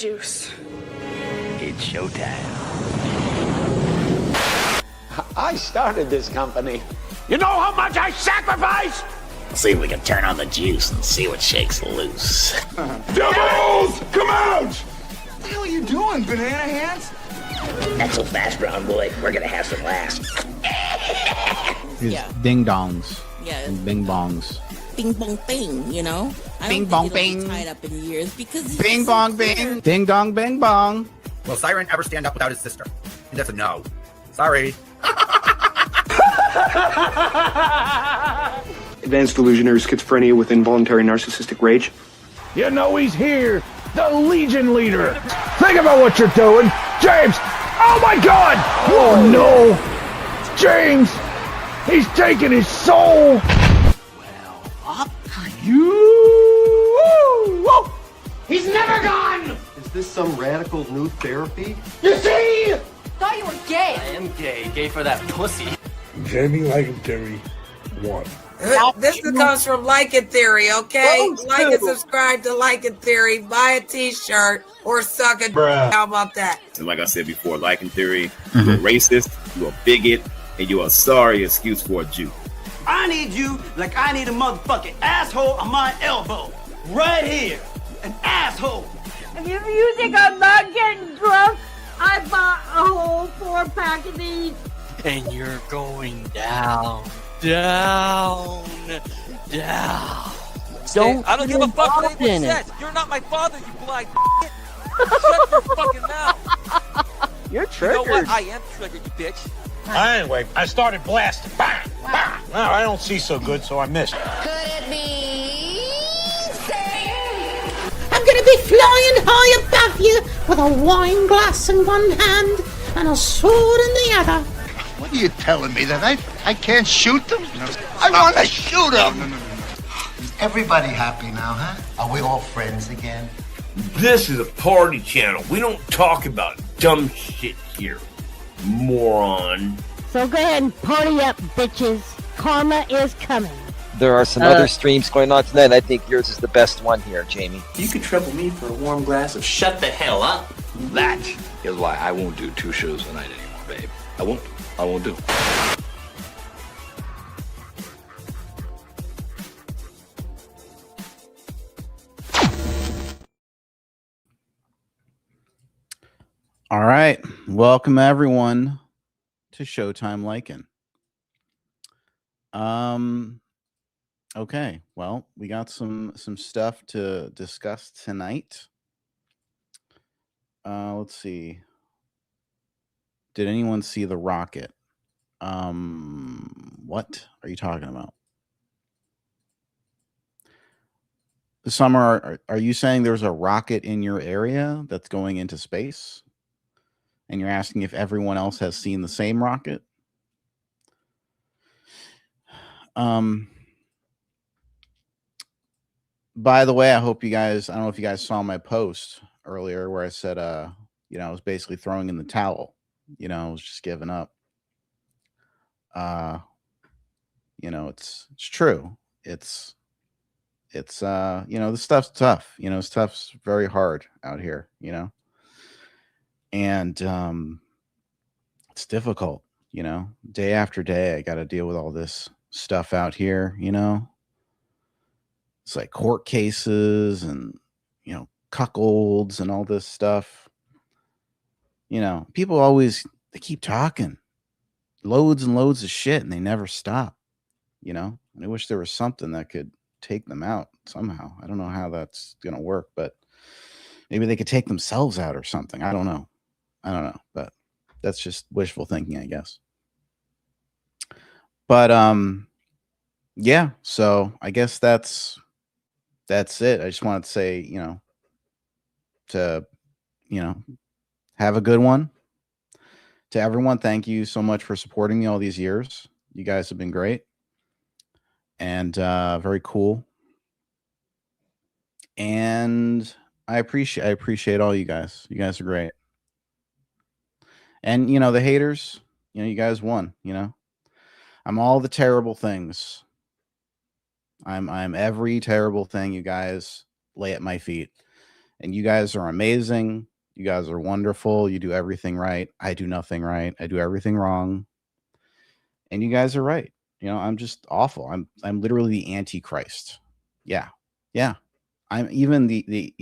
juice. It's showtime. I started this company. You know how much I sacrificed? See if we can turn on the juice and see what shakes loose. Devils, come out! What the hell are you doing, banana hands? Not so fast, brown boy. We're gonna have some laughs. His ding dongs. Yeah. And bing bongs. Bing bong bing, you know? Bing bong bing. Tied up in years because Bing bong bing. Ding dong bing bong. Will Siren ever stand up without his sister? And that's a no. Sorry. Advanced delusionary schizophrenia with involuntary narcissistic rage. You know he's here, the Legion leader. Think about what you're doing, James. Oh my God! Oh no, James, he's taking his soul. Well, up you. Whoa. He's never gone. Is this some radical new therapy? You see? Thought you were gay. I am gay. Gay for that pussy. Jamie Lycan Theory 1. This comes from Lycan Theory, okay? Like and subscribe to Lycan Theory, buy a t-shirt, or suck a How about that? And like I said before, Lycan Theory, you're a racist, you're a bigot, and you're a sorry excuse for a Jew. I need you like I need a motherfucking asshole on my elbow. Right here. An asshole. If you think I'm not getting drunk, I bought a whole 4-pack of these. And you're going down. Down. Don't I don't give a fuck what anyone says. You're not my father, you blind Shut your fucking mouth. You're triggered. You know what? I am triggered, you bitch. Anyway, I started blasting. Bang, bang. Now I don't see so good, so I missed. Could it be I'm gonna be flying high above you with a wine glass in one hand and a sword in the other. What are you telling me, that I can't shoot them? I want to shoot them! Is everybody happy now, huh? Are we all friends again? This is a party channel. We don't talk about dumb shit here, moron. So go ahead and party up, bitches. Karma is coming. There are some other streams going on tonight, and I think yours is the best one here, Jamie. You could trouble me for a warm glass of shut the hell up. That is why I won't do 2 shows a night anymore, babe. I won't do. All right. Welcome everyone to Showtime Lycan. Okay. Well, we got some stuff to discuss tonight. Let's see. Did anyone see the rocket? What are you talking about? Summer, are you saying there's a rocket in your area that's going into space? And you're asking if everyone else has seen the same rocket? By the way, I hope you guys, I don't know if you guys saw my post earlier where I said, I was basically throwing in the towel. I was just giving up. It's true. It's this stuff's tough. Stuff's very hard out here, and it's difficult, day after day. I got to deal with all this stuff out here, it's like court cases and, cuckolds and all this stuff. People they keep talking loads and loads of shit and they never stop, and I wish there was something that could take them out somehow. I don't know how that's going to work, but maybe they could take themselves out or something. I don't know, but that's just wishful thinking, I guess. But, yeah, so I guess that's it. I just wanted to say, have a good one. To everyone, thank you so much for supporting me all these years. You guys have been great and very cool. And I appreciate all you guys. You guys are great. And the haters, you guys won. I'm all the terrible things. I'm every terrible thing you guys lay at my feet. And you guys are amazing. You guys are wonderful. You do everything right. I do nothing right. I do everything wrong. And you guys are right. You know, I'm just awful. I'm literally the Antichrist. Yeah. Yeah. I'm even the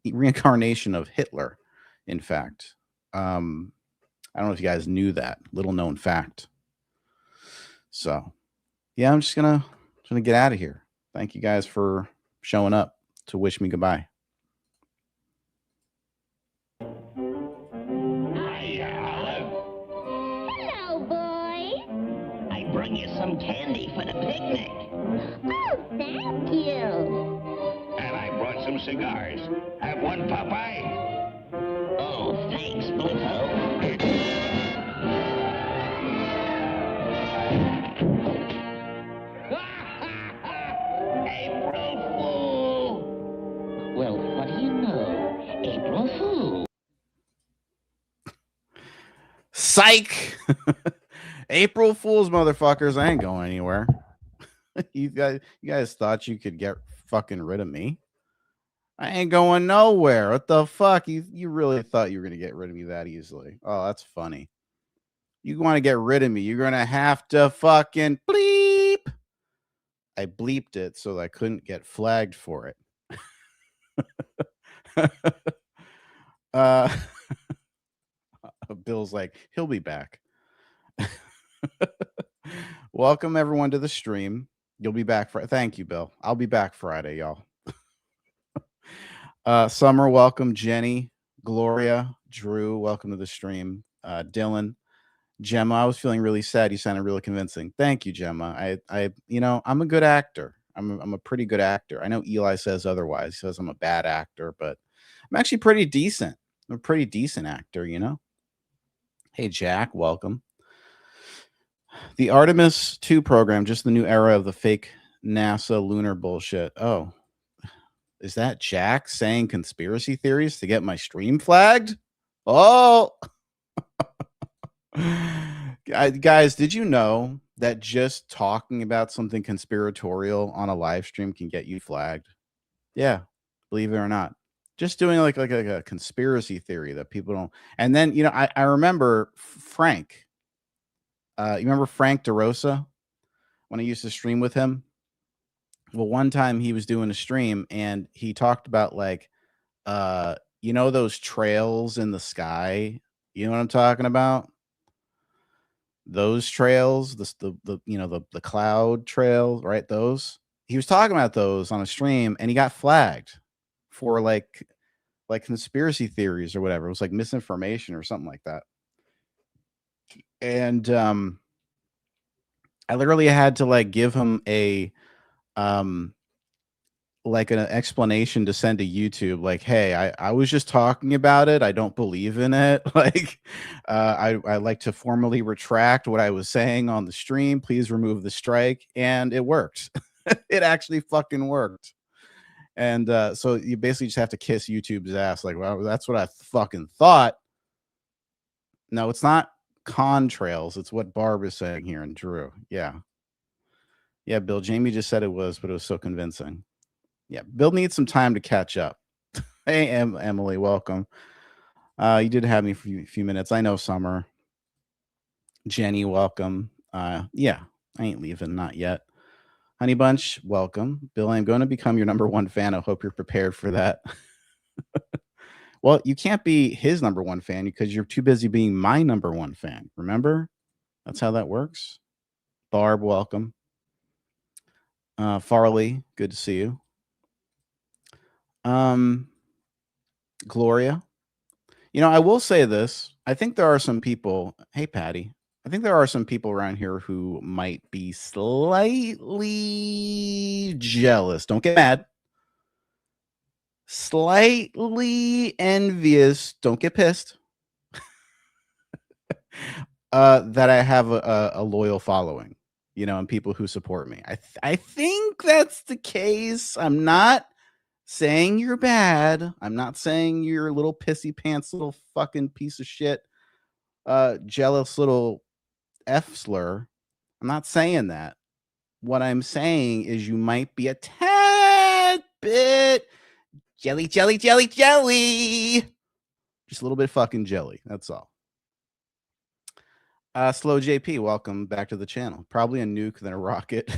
reincarnation of Hitler, in fact. I don't know if you guys knew that. Little known fact. So yeah, I'm just gonna get out of here. Thank you guys for showing up to wish me goodbye. Hello, boy. I brought you some candy for the picnic. Oh, thank you. And I brought some cigars. Have one, Popeye? Oh, thanks, Bluto. April Fool! Well, what do you know? April Fool. Psych! April Fools, motherfuckers. I ain't going anywhere. You guys thought you could get fucking rid of me? I ain't going nowhere. What the fuck? You really thought you were going to get rid of me that easily? Oh, that's funny. You want to get rid of me, you're going to have to fucking bleep. I bleeped it so that I couldn't get flagged for it. Bill's like, he'll be back. Welcome everyone to the stream. You'll be back for thank you, Bill. I'll be back Friday, y'all. Summer, welcome. Jenny, Gloria, Drew, welcome to the stream. Dylan, Gemma, I was feeling really sad. You sounded really convincing. Thank you, Gemma. I you know, I'm a good actor. I'm a pretty good actor. I know Eli says otherwise. He says I'm a bad actor, but I'm actually pretty decent. I'm a pretty decent actor, you know. Hey, Jack, welcome. The Artemis 2 program, just the new era of the fake NASA lunar bullshit. Oh, is that Jack saying conspiracy theories to get my stream flagged? Oh, guys, did you know that just talking about something conspiratorial on a live stream can get you flagged? Yeah, believe it or not. Just doing like a conspiracy theory that people don't. And then, you know, I remember Frank. You remember Frank DeRosa when I used to stream with him? Well, one time he was doing a stream and he talked about like, you know, those trails in the sky. You know what I'm talking about? Those trails, the you know, the cloud trails, right? Those. He was talking about those on a stream and he got flagged for like conspiracy theories or whatever. It was like misinformation or something like that. And I literally had to like give him a like an explanation to send to YouTube, like, hey, I was just talking about it. I don't believe in it. Like, I like to formally retract what I was saying on the stream. Please remove the strike. And it worked. It actually fucking worked. And so you basically just have to kiss YouTube's ass. Like, well, that's what I fucking thought. No, it's not contrails. It's what Barb is saying here and Drew. Yeah. Yeah, Bill, Jamie just said it was, but it was so convincing. Yeah, Bill needs some time to catch up. Hey, Emily, welcome. You did have me for a few minutes. I know, Summer. Jenny, welcome. Yeah, I ain't leaving, not yet. Honey Bunch, welcome. Bill, I'm going to become your #1 fan. I hope you're prepared for that. Well, you can't be his #1 fan because you're too busy being my #1 fan. Remember? That's how that works. Barb, welcome. Farley, good to see you. Gloria, you know, I will say this. I think there are some people. Hey, Patty. I think there are some people around here who might be slightly jealous. Don't get mad. Slightly envious. Don't get pissed. That I have a loyal following, you know, and people who support me. I think that's the case. I'm not saying you're bad. I'm not saying you're a little pissy pants, little fucking piece of shit, jealous little F slur. I'm not saying that. What I'm saying is you might be a tad bit Jelly, jelly, jelly, jelly. Just a little bit of fucking jelly. That's all. Slow JP, welcome back to the channel. Probably a nuke than a rocket.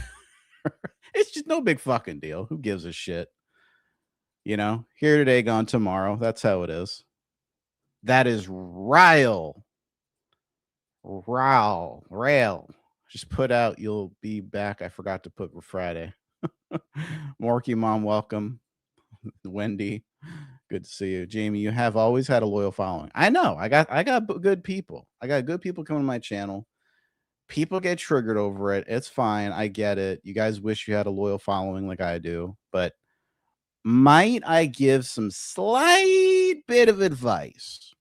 It's just no big fucking deal. Who gives a shit? You know, here today, gone tomorrow. That's how it is. That is Ryle. Rail. Just put out, you'll be back. I forgot to put Friday. Morky Mom, welcome. Wendy, good to see you. Jamie, you have always had a loyal following. I know. I got good people. I got good people coming to my channel. People get triggered over it. It's fine. I get it. You guys wish you had a loyal following like I do, but might I give some slight bit of advice?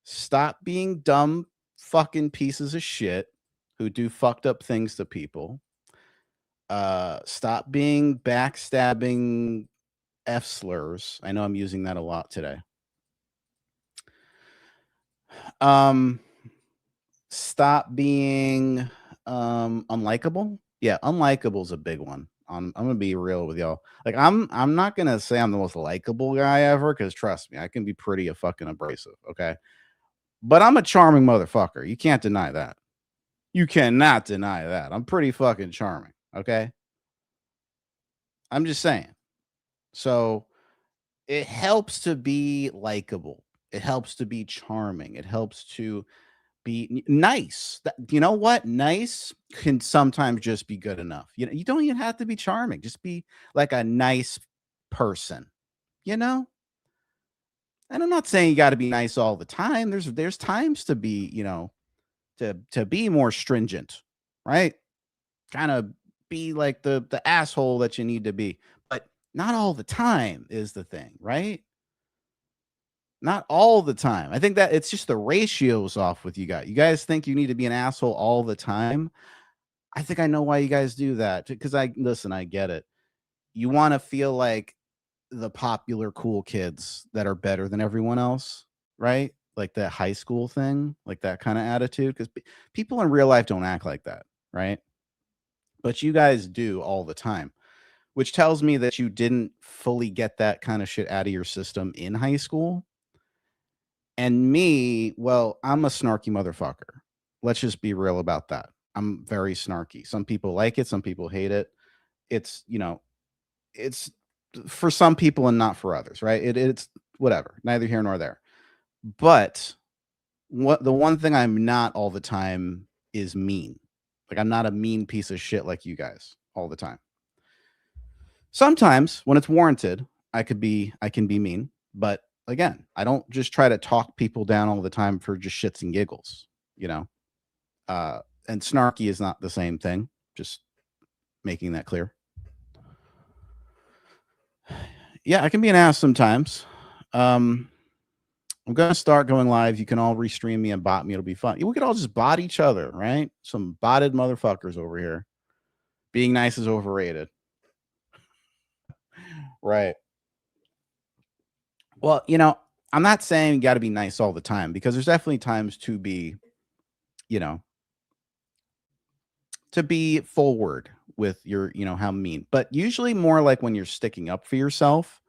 Stop being dumb fucking pieces of shit who do fucked up things to people. Stop being backstabbing F slurs. I know I'm using that a lot today. Stop being unlikable. Yeah, unlikable is a big one. I'm gonna be real with y'all. Like I'm not gonna say I'm the most likable guy ever, because trust me, I can be pretty fucking abrasive, okay? But I'm a charming motherfucker. You can't deny that. You cannot deny that. I'm pretty fucking charming, okay? I'm just saying. So it helps to be likable. It helps to be charming. It helps to be nice. You know what? Nice can sometimes just be good enough. You know, you don't even have to be charming. Just be like a nice person, you know? And I'm not saying you got to be nice all the time. There's times to be, you know, to be more stringent, right? Kind of be like the asshole that you need to be. But not all the time is the thing, right? Not all the time. I think that it's just the ratios off with you guys. You guys think you need to be an asshole all the time. I think I know why you guys do that. Because I get it. You want to feel like the popular cool kids that are better than everyone else, right? Like that high school thing, like that kind of attitude. Because people in real life don't act like that, right? But you guys do all the time, which tells me that you didn't fully get that kind of shit out of your system in high school. And me, well, I'm a snarky motherfucker. Let's just be real about that. I'm very snarky. Some people like it. Some people hate it. It's, you know, it's for some people and not for others, right? It's whatever, neither here nor there. But the one thing I'm not all the time is mean. Like I'm not a mean piece of shit like you guys all the time. Sometimes when it's warranted, I can be mean, but again, I don't just try to talk people down all the time for just shits and giggles, you know? And snarky is not the same thing. Just making that clear. Yeah, I can be an ass sometimes. I'm going to start going live. You can all restream me and bot me. It'll be fun. We could all just bot each other, right? Some botted motherfuckers over here. Being nice is overrated. Right. Well, you know, I'm not saying you got to be nice all the time, because there's definitely times to be, you know, to be forward with your, you know, how mean, but usually more like when you're sticking up for yourself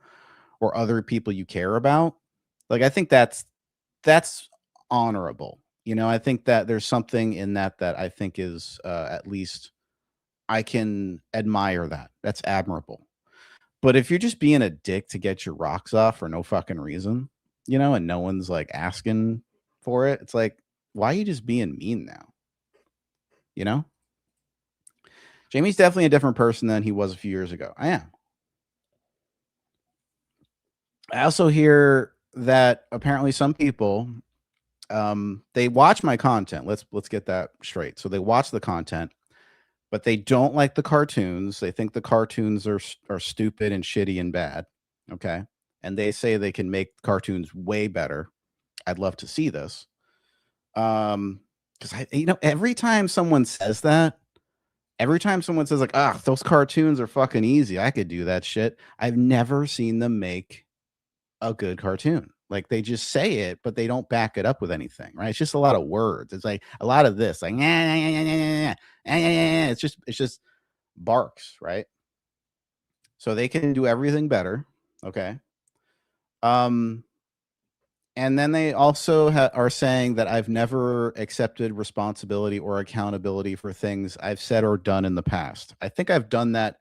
or other people you care about. Like, I think that's honorable. You know, I think that there's something in that I think is at least I can admire that. That's admirable. But if you're just being a dick to get your rocks off for no fucking reason, you know, and no one's like asking for it, it's like, why are you just being mean now? You know? Jamie's definitely a different person than he was a few years ago. I am. I also hear that apparently some people, they watch my content. Let's get that straight. So they watch the content, but they don't like the cartoons. They think the cartoons are stupid and shitty and bad. Okay. And they say they can make cartoons way better. I'd love to see this. Because you know, every time someone says that, every time someone says like, those cartoons are fucking easy, I could do that shit, I've never seen them make a good cartoon. Like they just say it, but they don't back it up with anything, right? It's just a lot of words. It's like a lot of this, like it's just barks, right? So they can do everything better, okay? And then they also are saying that I've never accepted responsibility or accountability for things I've said or done in the past. I think I've done that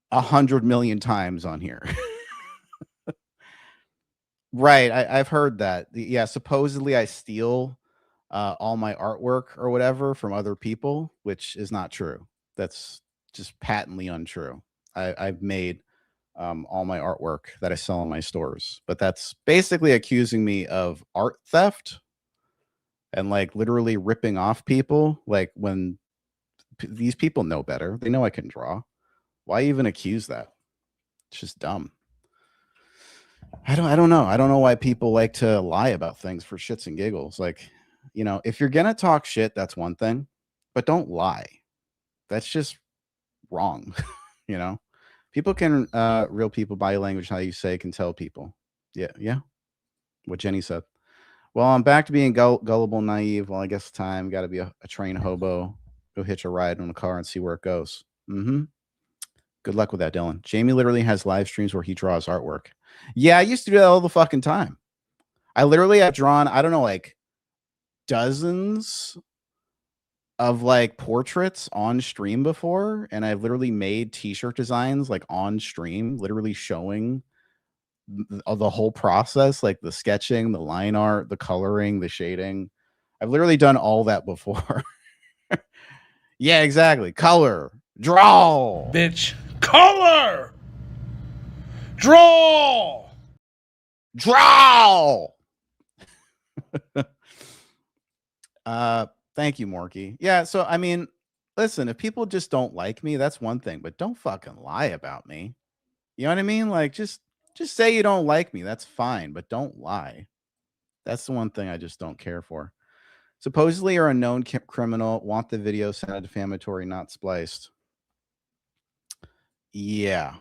100 million times on here. Right. I've heard that. Yeah. Supposedly I steal all my artwork or whatever from other people, which is not true. That's just patently untrue. I've made all my artwork that I sell in my stores, but that's basically accusing me of art theft and like literally ripping off people. Like when these people know better, they know I can draw. Why even accuse that? It's just dumb. I don't know. I don't know why people like to lie about things for shits and giggles. Like, you know, if you're gonna talk shit, that's one thing, but don't lie. That's just wrong. You know, people can real people, body language, how you say, can tell people. Yeah. What Jenny said. Well, I'm back to being gullible, naive. Well, I guess time got to be a train hobo. Go hitch a ride in a car and see where it goes. Good luck with that, Dylan. Jamie literally has live streams where he draws artwork. Yeah, I used to do that all the fucking time. I literally have drawn, I don't know, like dozens of like portraits on stream before, and I've literally made t-shirt designs like on stream, literally showing the whole process, like the sketching, the line art, the coloring, the shading. I've literally done all that before. Yeah, exactly. Color, draw, bitch. Color, draw. Thank you, Morky. Yeah, so I mean, listen, if people just don't like me, that's one thing, but don't fucking lie about me. You know what I mean? Like just say you don't like me. That's fine, but don't lie. That's the one thing I just don't care for. Supposedly you're a known criminal. Want the video sounded defamatory, not spliced. Yeah.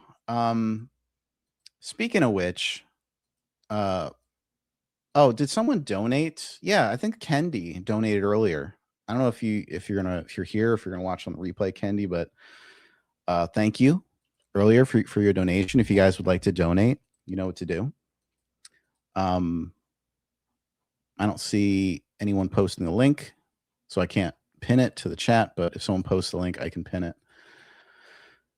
Speaking of which, oh, did someone donate? Yeah, I think Kendi donated earlier. I don't know if you're here, if you're gonna watch on the replay, Kendi, but thank you earlier for your donation. If you guys would like to donate, you know what to do. I don't see anyone posting the link, so I can't pin it to the chat, but if someone posts the link, I can pin it.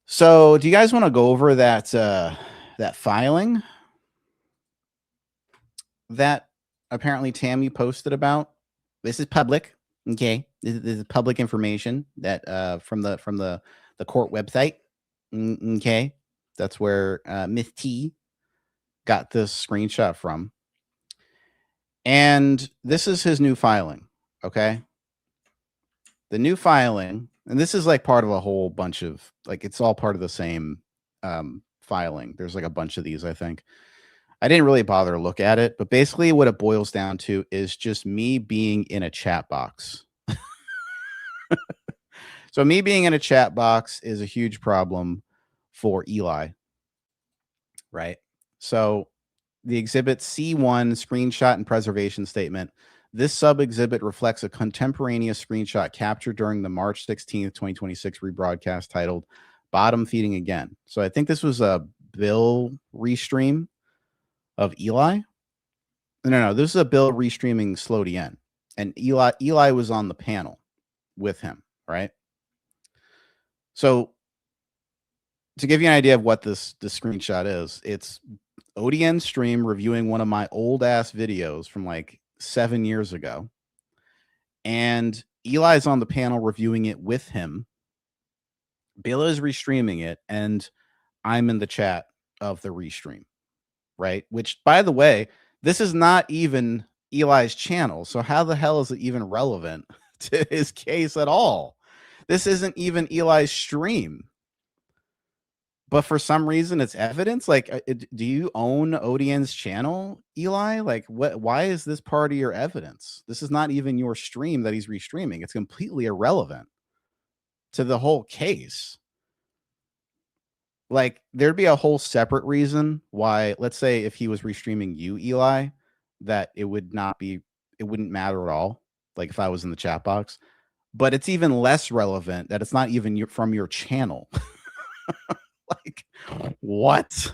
So do you guys want to go over that that filing that apparently Tammy posted about? This is public. Okay. This is public information that from the court website. Okay. That's where Miss T got this screenshot from. And this is his new filing. Okay. The new filing, and this is like part of a whole bunch of, like, it's all part of the same filing. There's like a bunch of these, I think. I didn't really bother to look at it, but basically what it boils down to is just me being in a chat box. So me being in a chat box is a huge problem for Eli, right? So the exhibit C1 screenshot and preservation statement. This sub-exhibit reflects a contemporaneous screenshot captured during the March 16th, 2026 rebroadcast titled Bottom Feeding Again. So I think this was a Bill restream of Eli. No, this is a Bill restreaming Slow DN. And Eli was on the panel with him, right? So to give you an idea of what this screenshot is, it's ODN stream reviewing one of my old ass videos from like 7 years ago. And Eli's on the panel reviewing it with him. Bill is restreaming it, and I'm in the chat of the restream, right? Which, by the way, this is not even Eli's channel. So how the hell is it even relevant to his case at all? This isn't even Eli's stream. But for some reason, it's evidence. Like, do you own ODN's channel, Eli? Like, why is this part of your evidence? This is not even your stream that he's restreaming. It's completely irrelevant to the whole case. Like, there'd be a whole separate reason why, let's say if he was restreaming you, Eli, that it wouldn't matter at all. Like if I was in the chat box, but it's even less relevant that it's not even from your channel. Like, what?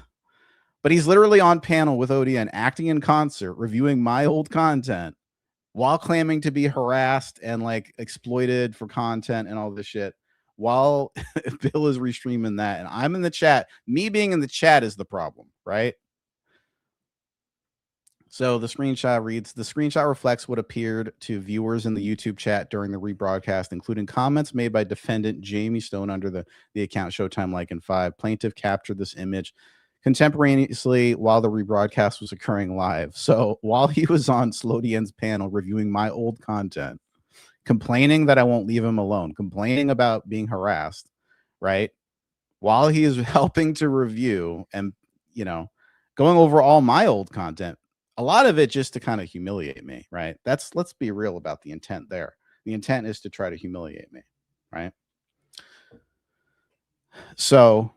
But he's literally on panel with ODN, acting in concert, reviewing my old content while claiming to be harassed and like exploited for content and all this shit. While Bill is restreaming that, and I'm in the chat. Me being in the chat is the problem, right? So the screenshot reads, the screenshot reflects what appeared to viewers in the YouTube chat during the rebroadcast, including comments made by defendant Jamie Stone under the account Showtime Lycan 5. Plaintiff captured this image contemporaneously while the rebroadcast was occurring live. So while he was on Slodian's panel reviewing my old content, complaining that I won't leave him alone, complaining about being harassed, right? While he is helping to review and, you know, going over all my old content, a lot of it just to kind of humiliate me, right? Let's be real about the intent there. The intent is to try to humiliate me, right? So,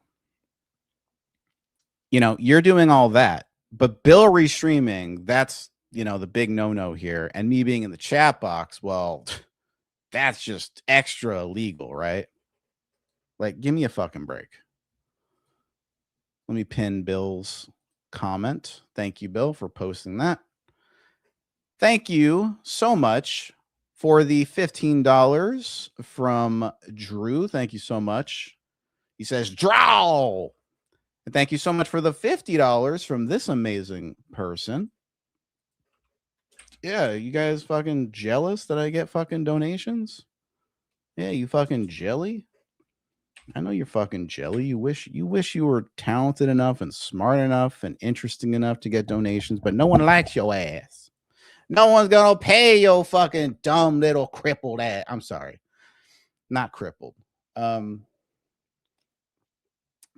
you know, you're doing all that, but Bill restreaming, that's, you know, the big no-no here. And me being in the chat box, well, that's just extra illegal, right? Like, give me a fucking break. Let me pin Bill's comment. Thank you, Bill, for posting that. Thank you so much for the $15 from Drew. Thank you so much. He says, draw. And thank you so much for the $50 from this amazing person. Yeah, you guys fucking jealous that I get fucking donations? Yeah, you fucking jelly? I know you're fucking jelly. You wish you were talented enough and smart enough and interesting enough to get donations, but no one likes your ass. No one's gonna pay your fucking dumb little crippled ass. I'm sorry. Not crippled.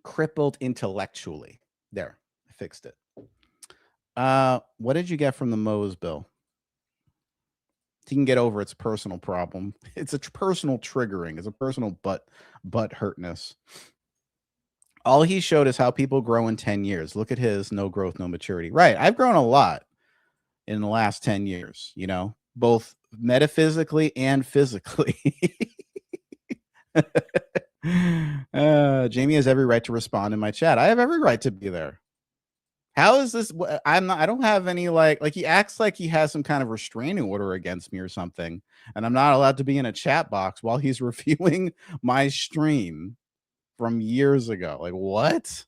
Crippled intellectually. There, I fixed it. What did you get from the Moe's, Bill? He can get over its personal problem. It's a personal triggering. It's a personal butt hurtness. All he showed is how people grow in 10 years. Look at his no growth, no maturity. Right. I've grown a lot in the last 10 years, you know, both metaphysically and physically. Jamie has every right to respond in my chat. I have every right to be there. How is this? I don't have any like he acts like he has some kind of restraining order against me or something, and I'm not allowed to be in a chat box while he's reviewing my stream from years ago. Like, what?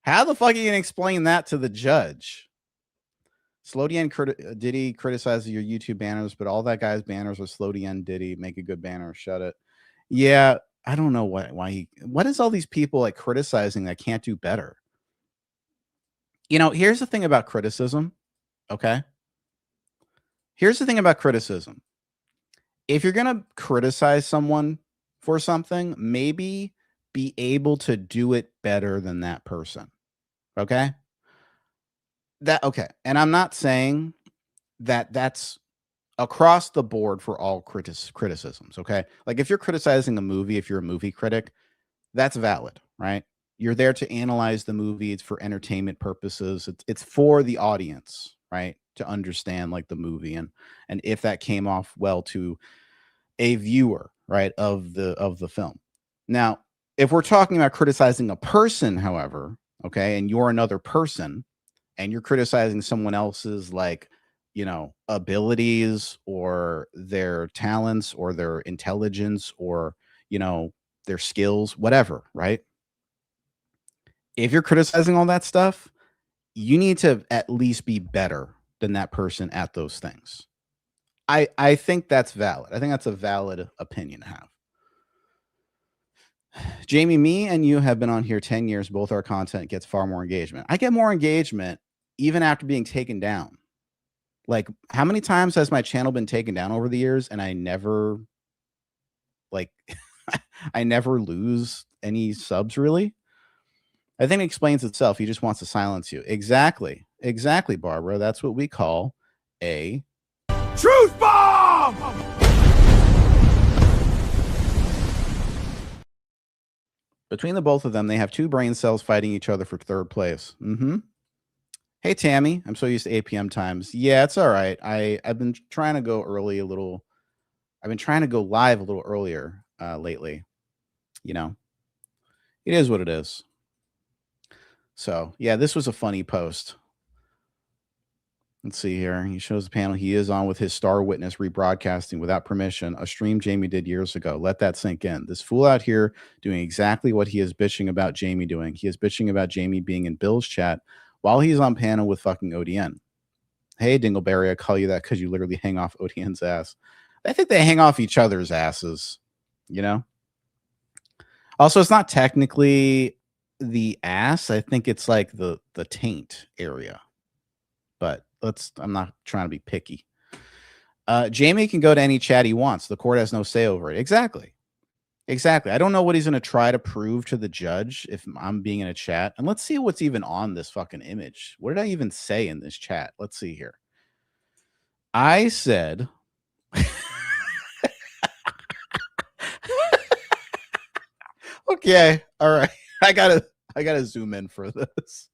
How the fuck are you gonna explain that to the judge? Slodian Diddy criticizes your YouTube banners, but all that guy's banners are Slodian Diddy. Make a good banner, shut it. Yeah, I don't know what is all these people like criticizing that can't do better? You know, here's the thing about criticism, okay? Here's the thing about criticism. If you're going to criticize someone for something, maybe be able to do it better than that person, okay? Okay, and I'm not saying that that's across the board for all criticisms, okay? Like if you're criticizing a movie, if you're a movie critic, that's valid, right? You're there to analyze the movie. It's for entertainment purposes. It's for the audience, right? To understand like the movie and if that came off well to a viewer, right, of the film. Now, if we're talking about criticizing a person, however, okay, and you're another person and you're criticizing someone else's like, you know, abilities or their talents or their intelligence or, you know, their skills, whatever, right? If you're criticizing all that stuff, you need to at least be better than that person at those things. I think that's valid. I think that's a valid opinion to have. Jamie, me and you have been on here 10 years. Both our content gets far more engagement. I get more engagement even after being taken down. Like, how many times has my channel been taken down over the years and I never, like, I never lose any subs, really? I think it explains itself. He just wants to silence you. Exactly. Exactly, Barbara. That's what we call a truth bomb! Between the both of them, they have two brain cells fighting each other for third place. Hey, Tammy. I'm so used to 8 p.m. times. Yeah, it's all right. I've been trying to go early a little. I've been trying to go live a little earlier lately. You know, it is what it is. So yeah, this was a funny post. Let's see here. He shows the panel he is on with his star witness rebroadcasting without permission, a stream Jamie did years ago. Let that sink in. This fool out here doing exactly what he is bitching about Jamie doing. He is bitching about Jamie being in Bill's chat while he's on panel with fucking ODN. Hey, Dingleberry, I call you that because you literally hang off ODN's ass. I think they hang off each other's asses, you know? Also, it's not technically the ass. I think it's like the taint area. But I'm not trying to be picky. Jamie can go to any chat he wants. The court has no say over it. Exactly. I don't know what he's going to try to prove to the judge if I'm being in a chat. And let's see what's even on this fucking image. What did I even say in this chat? Let's see here. I said... Okay. All right. I gotta zoom in for this.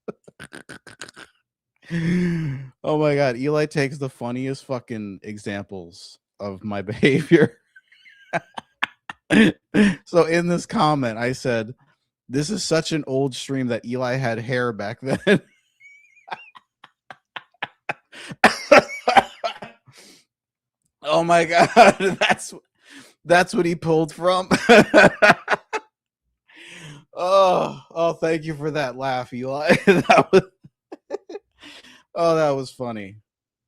Oh my God. Eli takes the funniest fucking examples of my behavior. So in this comment, I said, this is such an old stream that Eli had hair back then. Oh my God. That's what he pulled from. Oh, thank you for that laugh, Eli. That was funny.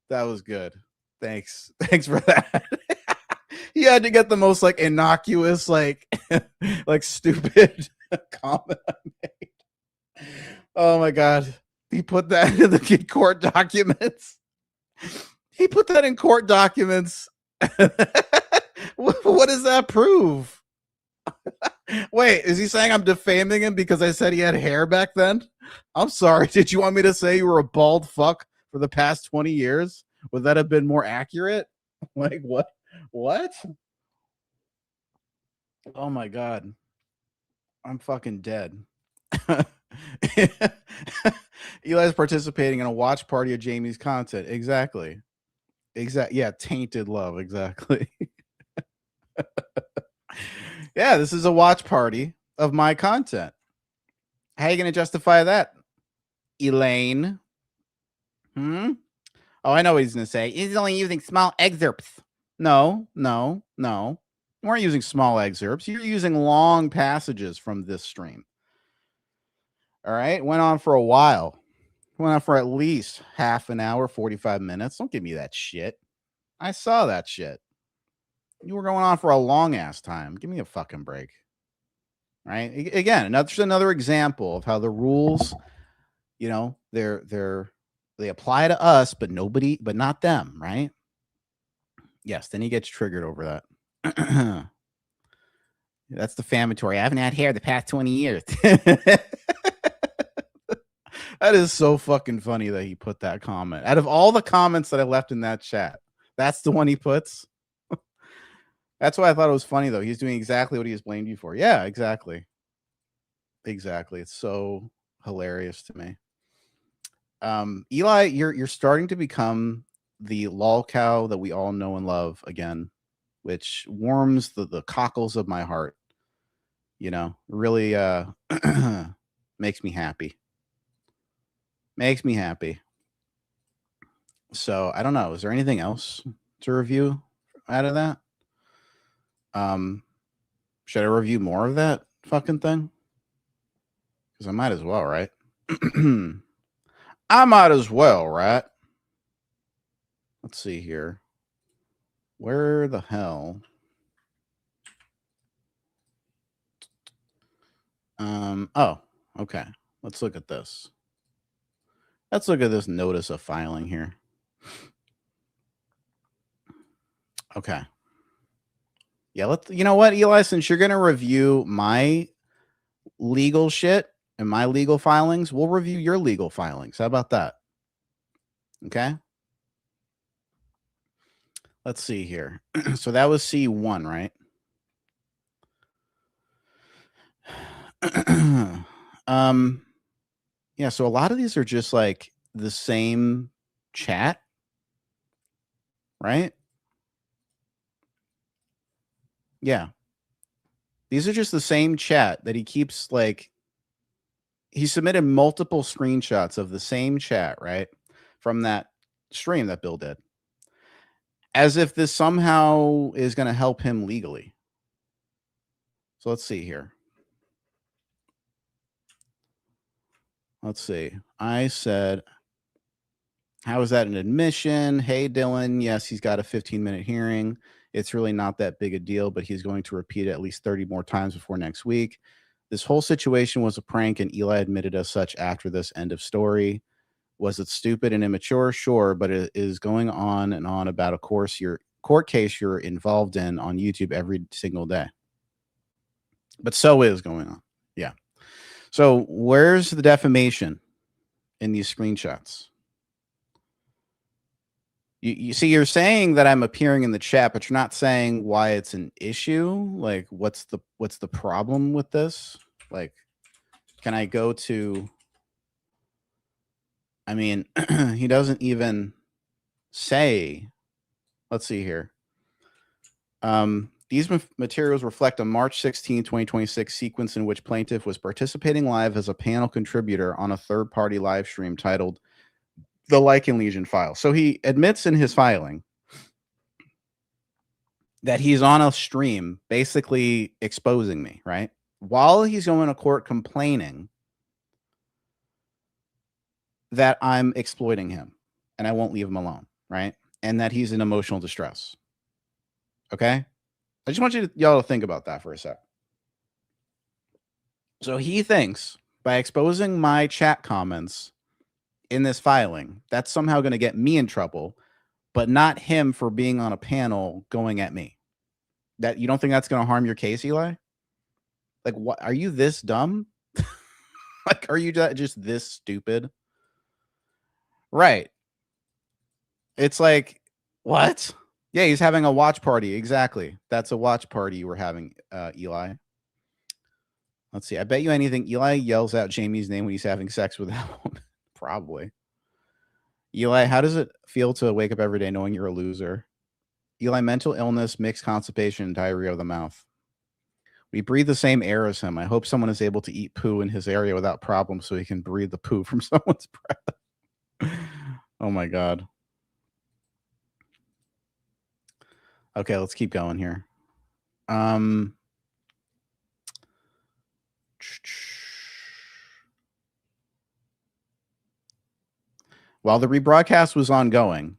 That was good. Thanks for that. He had to get the most like innocuous, like stupid comment I made. Oh my God. He put that in the court documents. He put that in court documents. What does that prove? Wait, is he saying I'm defaming him because I said he had hair back then? I'm sorry. Did you want me to say you were a bald fuck for the past 20 years? Would that have been more accurate? Like what? What? Oh my God. I'm fucking dead. Eli's participating in a watch party of Jamie's content. Exactly. Yeah, tainted love. Exactly. Yeah, this is a watch party of my content. How are you going to justify that, Elaine? Oh, I know what he's going to say. He's only using small excerpts. No. You weren't using small excerpts. You're using long passages from this stream. All right? Went on for a while. Went on for at least half an hour, 45 minutes. Don't give me that shit. I saw that shit. You were going on for a long ass time. Give me a fucking break. Right? Again, another example of how the rules, you know, they apply to us, but not them, right? Yes, then he gets triggered over that. That's defamatory. I haven't had hair the past 20 years. That is so fucking funny that he put that comment. Out of all the comments that I left in that chat, that's the one he puts. That's why I thought it was funny, though. He's doing exactly what he has blamed you for. Yeah, exactly. It's so hilarious to me. Eli, you're starting to become the lol cow that we all know and love again, which warms the cockles of my heart. You know, really makes me happy. Makes me happy. So I don't know. Is there anything else to review out of that? Should I review more of that fucking thing? Because I might as well, right? I might as well, right? Let's see here. Where the hell? Oh, okay. Let's look at this. Let's look at this notice of filing here. Okay. Yeah, you know what, Eli, since you're going to review my legal shit and my legal filings, we'll review your legal filings. How about that? Okay. Let's see here. So that was C1, right? Yeah, so a lot of these are just like the same chat, right? Yeah. These are just the same chat that he keeps like he submitted multiple screenshots of the same chat, right? From that stream that Bill did. As if this somehow is going to help him legally. So let's see here. Let's see. I said, how is that an admission? Hey, Dylan. Yes, he's got a 15-minute hearing. It's really not that big a deal, but he's going to repeat it at least 30 more times before next week. This whole situation was a prank, and Eli admitted as such after this. End of story. Was it stupid and immature? Sure, but it is going on and on about a court case you're involved in on YouTube every single day. But so is going on. Yeah. So where's the defamation in these screenshots? You see, you're saying that I'm appearing in the chat, but you're not saying why it's an issue. Like, what's the problem with this? Like, can I go to? I mean, he doesn't even say. Let's see here. These materials reflect a March 16, 2026 sequence in which plaintiff was participating live as a panel contributor on a third-party live stream titled The Lycan Legion File. So he admits in his filing that he's on a stream basically exposing me, right? While he's going to court complaining that I'm exploiting him and I won't leave him alone, right? And that he's in emotional distress. Okay? I just want y'all to think about that for a sec. So he thinks by exposing my chat comments in this filing, that's somehow going to get me in trouble, but not him for being on a panel going at me. That you don't think that's going to harm your case, Eli? Like, what? Are you this dumb? Like, are you just this stupid? Right. It's like, what? Yeah, he's having a watch party. Exactly. That's a watch party you were having, Eli. Let's see. I bet you anything Eli yells out Jamie's name when he's having sex with that woman. Probably. Eli, how does it feel to wake up every day knowing you're a loser? Eli, mental illness, mixed constipation, and diarrhea of the mouth. We breathe the same air as him. I hope someone is able to eat poo in his area without problems so he can breathe the poo from someone's breath. Oh my God. Okay, let's keep going here. While the rebroadcast was ongoing,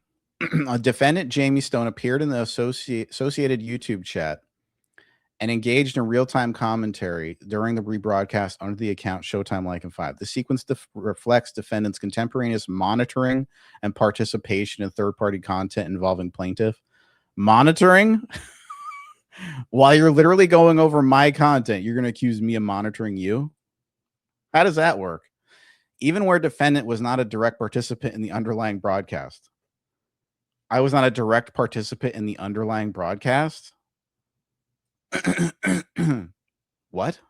a defendant, Jamie Stone, appeared in the associated YouTube chat and engaged in real-time commentary during the rebroadcast under the account Showtime Lycan 5. The sequence reflects defendant's contemporaneous monitoring and participation in third-party content involving plaintiff. Monitoring? While you're literally going over my content, you're going to accuse me of monitoring you? How does that work? Even where defendant was not a direct participant in the underlying broadcast. I was not a direct participant in the underlying broadcast? What?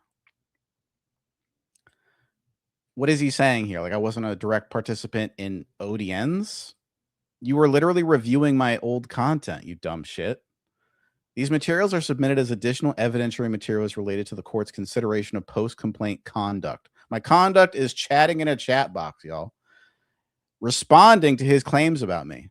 What is he saying here? Like, I wasn't a direct participant in ODNs? You were literally reviewing my old content, you dumb shit. These materials are submitted as additional evidentiary materials related to the court's consideration of post-complaint conduct. My conduct is chatting in a chat box, y'all. Responding to his claims about me,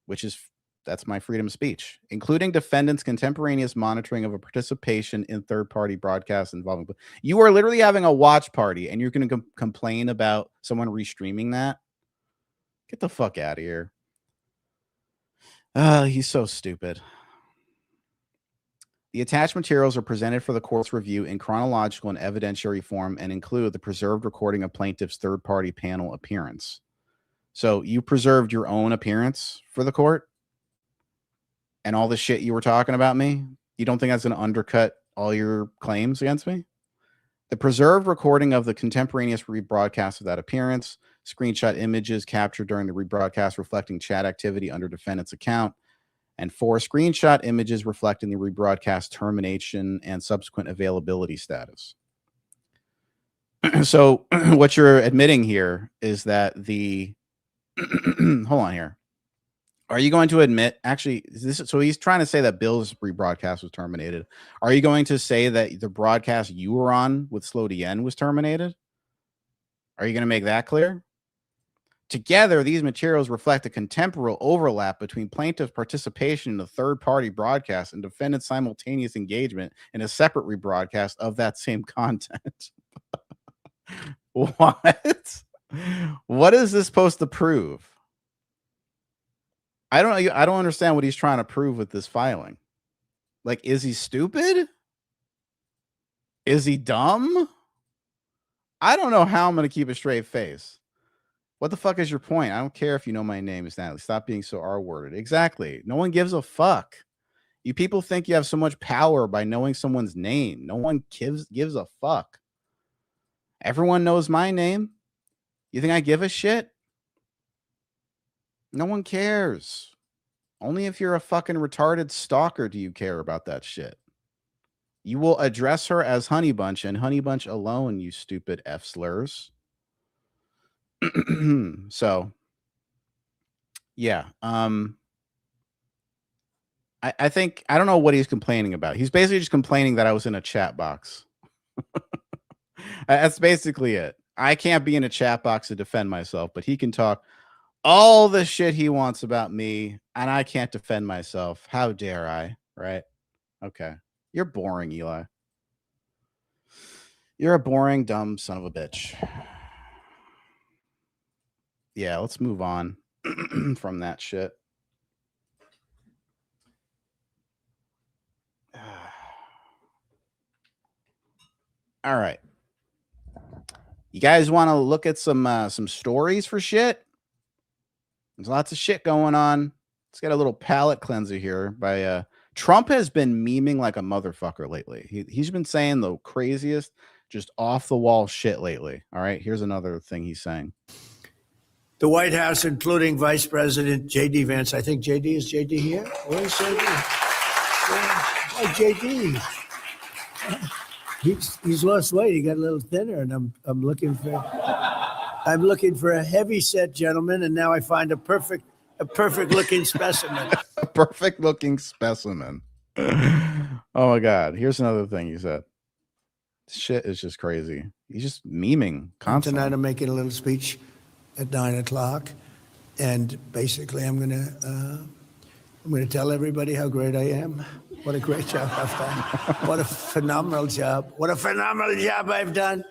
which is, that's my freedom of speech, including defendant's contemporaneous monitoring of a participation in third-party broadcasts involving. You are literally having a watch party, and you're going to complain about someone restreaming that? Get the fuck out of here. He's so stupid. The attached materials are presented for the court's review in chronological and evidentiary form and include the preserved recording of plaintiff's third-party panel appearance. So you preserved your own appearance for the court? And all the shit you were talking about me? You don't think that's going to undercut all your claims against me? The preserved recording of the contemporaneous rebroadcast of that appearance, screenshot images captured during the rebroadcast reflecting chat activity under defendant's account, and 4 screenshot images reflecting the rebroadcast termination and subsequent availability status. So what you're admitting here is that the hold on here. Are you going to admit, actually, so he's trying to say that Bill's rebroadcast was terminated. Are you going to say that the broadcast you were on with Slow DN was terminated? Are you going to make that clear? Together, these materials reflect a contemporary overlap between plaintiff's participation in a third-party broadcast and defendant's simultaneous engagement in a separate rebroadcast of that same content. What? What is this supposed to prove? I don't understand what he's trying to prove with this filing. Like, is he stupid? Is he dumb? I don't know how I'm going to keep a straight face. What the fuck is your point? I don't care if you know my name is Natalie. Stop being so R-worded. Exactly. No one gives a fuck. You people think you have so much power by knowing someone's name. No one gives a fuck. Everyone knows my name. You think I give a shit? No one cares. Only if you're a fucking retarded stalker do you care about that shit. You will address her as Honey Bunch and Honey Bunch alone, you stupid F slurs. So, yeah. I think, I don't know what he's complaining about. He's basically just complaining that I was in a chat box. That's basically it. I can't be in a chat box to defend myself, but he can talk all the shit he wants about me, and I can't defend myself. How dare I? Right? Okay. You're boring, Eli. You're a boring, dumb son of a bitch. Yeah, let's move on from that shit. All right. You guys want to look at some stories for shit? There's lots of shit going on. Let's get a little palate cleanser here by Trump has been memeing like a motherfucker lately. He's been saying the craziest, just off the wall shit lately. All right, here's another thing he's saying. The White House, including Vice President J.D. Vance. I think J.D. is J.D. here. Where's J.D.? Oh, J.D. He's lost weight. He got a little thinner, and I'm looking for a heavy set gentleman, and now I find a perfect looking specimen. A perfect looking specimen. Oh my God! Here's another thing he said. Shit is just crazy. He's just memeing constantly. Tonight I'm making a little speech at 9:00, and basically I'm gonna tell everybody how great I am. What a great job I've done. What a phenomenal job. What a phenomenal job I've done.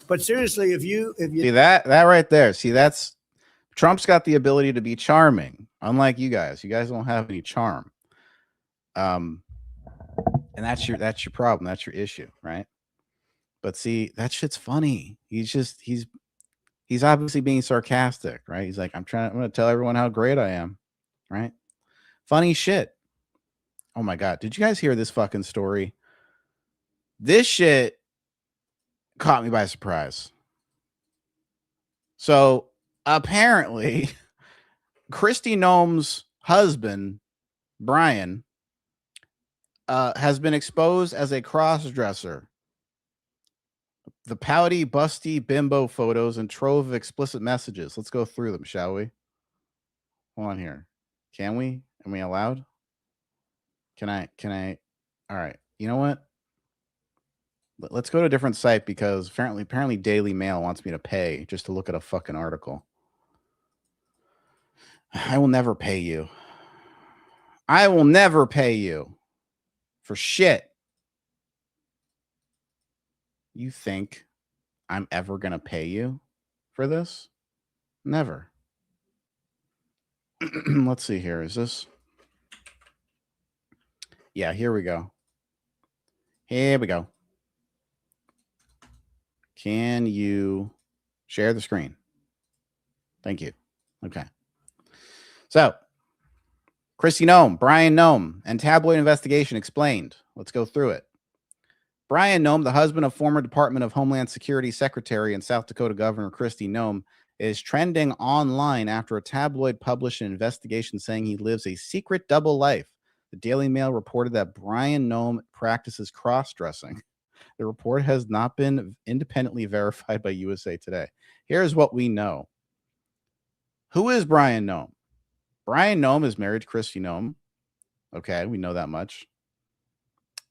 But seriously, if you see that right there, see, that's Trump's got the ability to be charming, unlike you guys. You guys don't have any charm. And that's your problem. That's your issue, right? But see, that shit's funny. He's obviously being sarcastic, right? He's like, I'm gonna tell everyone how great I am, right? Funny shit. Oh my God. Did you guys hear this fucking story? This shit caught me by surprise. So apparently Kristi Noem's husband, Brian, has been exposed as a cross-dresser. The pouty, busty bimbo photos and trove of explicit messages. Let's go through them, shall we? Hold on here. Can we? Am we allowed? Can I? All right. You know what? Let's go to a different site because apparently Daily Mail wants me to pay just to look at a fucking article. I will never pay you. I will never pay you for shit. You think I'm ever going to pay you for this? Never. Let's see here. Is this? Yeah, here we go. Here we go. Can you share the screen? Thank you. Okay. So, Kristi Noem, Brian Noem, and tabloid investigation explained. Let's go through it. Brian Noem, the husband of former Department of Homeland Security Secretary and South Dakota Governor Kristi Noem, is trending online after a tabloid published an investigation saying he lives a secret double life. The Daily Mail reported that Brian Noem practices cross-dressing. The report has not been independently verified by USA Today. Here's what we know. Who is Brian Noem? Brian Noem is married to Kristi Noem. Okay, we know that much.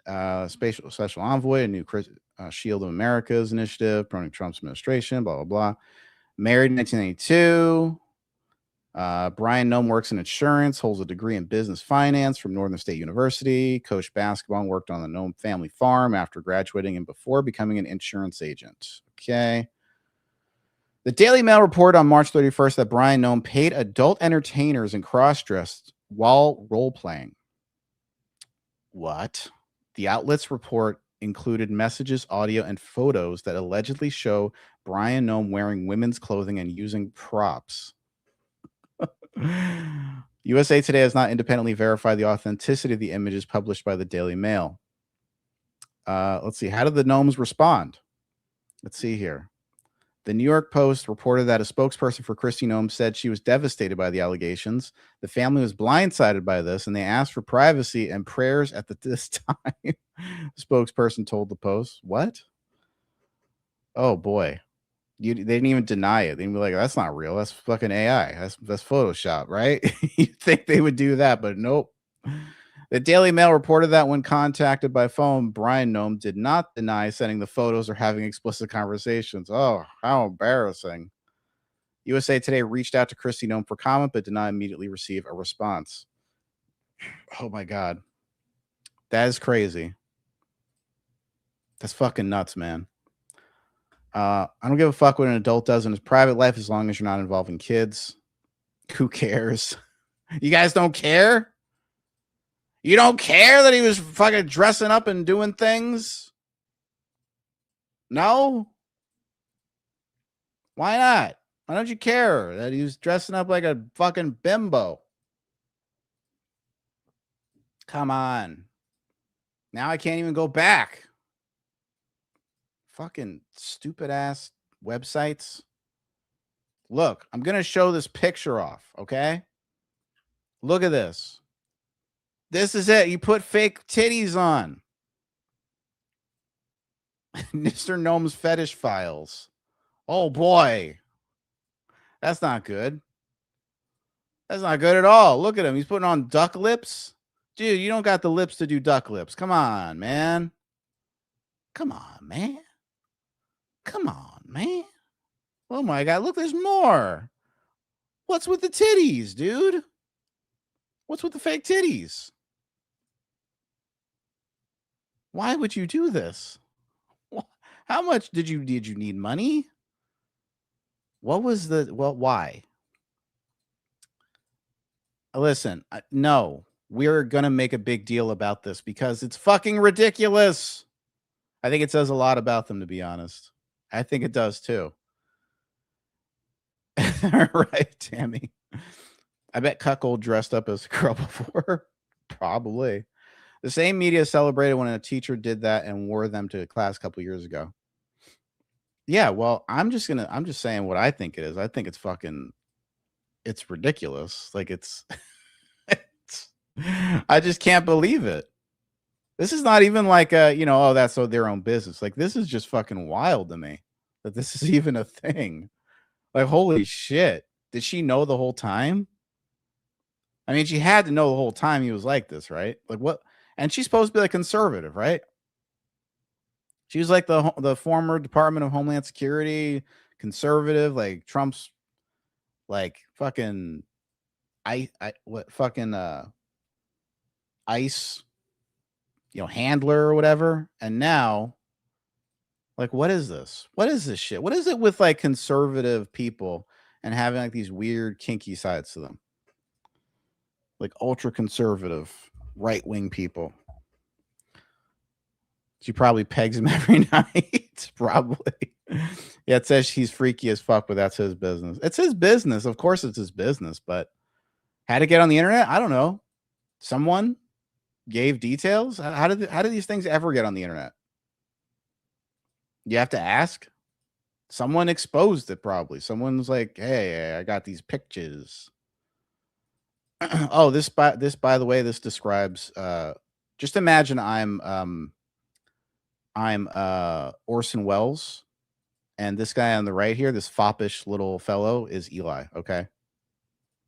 Special envoy, a new Shield of America's initiative, promoting Trump's administration, blah, blah, blah. Married in 1992. Brian Noem works in insurance, holds a degree in business finance from Northern State University, coached basketball and worked on the Noem family farm after graduating and before becoming an insurance agent. Okay. The Daily Mail reported on March 31st that Brian Noem paid adult entertainers and cross-dressed while role-playing. What? The outlet's report included messages, audio, and photos that allegedly show Brian Noem wearing women's clothing and using props. USA Today has not independently verified the authenticity of the images published by the Daily Mail. Let's see. How did the Noems respond? Let's see here. The New York Post reported that a spokesperson for Kristi Noem said she was devastated by the allegations. The family was blindsided by this, and they asked for privacy and prayers at this time. The spokesperson told the Post. What? Oh, boy. They didn't even deny it. They'd be like, that's not real. That's fucking AI. That's Photoshop, right? You'd think they would do that, but nope. The Daily Mail reported that when contacted by phone, Brian Noem did not deny sending the photos or having explicit conversations. Oh, how embarrassing. USA Today reached out to Kristi Noem for comment, but did not immediately receive a response. Oh, my God. That is crazy. That's fucking nuts, man. I don't give a fuck what an adult does in his private life as long as you're not involving kids. Who cares? You guys don't care? You don't care that he was fucking dressing up and doing things? No? Why not? Why don't you care that he was dressing up like a fucking bimbo? Come on. Now I can't even go back. Fucking stupid ass websites. Look, I'm going to show this picture off, okay? Look at this. This is it. You put fake titties on. Mr. Noem's fetish files. Oh, boy. That's not good. That's not good at all. Look at him. He's putting on duck lips. Dude, you don't got the lips to do duck lips. Come on, man. Come on, man. Come on, man. Oh, my God. Look, there's more. What's with the titties, dude? What's with the fake titties? Why would you do this? How much did you need money? What was why? Listen, no, we're going to make a big deal about this because it's fucking ridiculous. I think it says a lot about them, to be honest. I think it does too. Right, Tammy. I bet Cuckold dressed up as a girl before. Probably. The same media celebrated when a teacher did that and wore them to class a couple years ago. Yeah, well, I'm just saying what I think it is. I think it's ridiculous. Like I just can't believe it. This is not even like oh, that's their own business. Like, this is just fucking wild to me that this is even a thing. Like, holy shit. Did she know the whole time? I mean, she had to know the whole time he was like this, right? Like, what? And she's supposed to be like conservative, right? She was like the former Department of Homeland Security, conservative, like Trump's like fucking ICE, handler or whatever. And now, like, what is this? What is this shit? What is it with like conservative people and having like these weird kinky sides to them? Like ultra conservative right-wing people. She probably pegs him every night. Probably. Yeah, it says he's freaky as fuck, but that's his business. It's his business. Of course it's his business, but how to get on the internet? I don't know. Someone gave details. How do these things ever get on the internet? You have to ask. Someone exposed it probably. Someone's like, hey, I got these pictures. Oh, this by the way, this describes just imagine I'm Orson Welles, and this guy on the right here, this foppish little fellow, is Eli. Okay.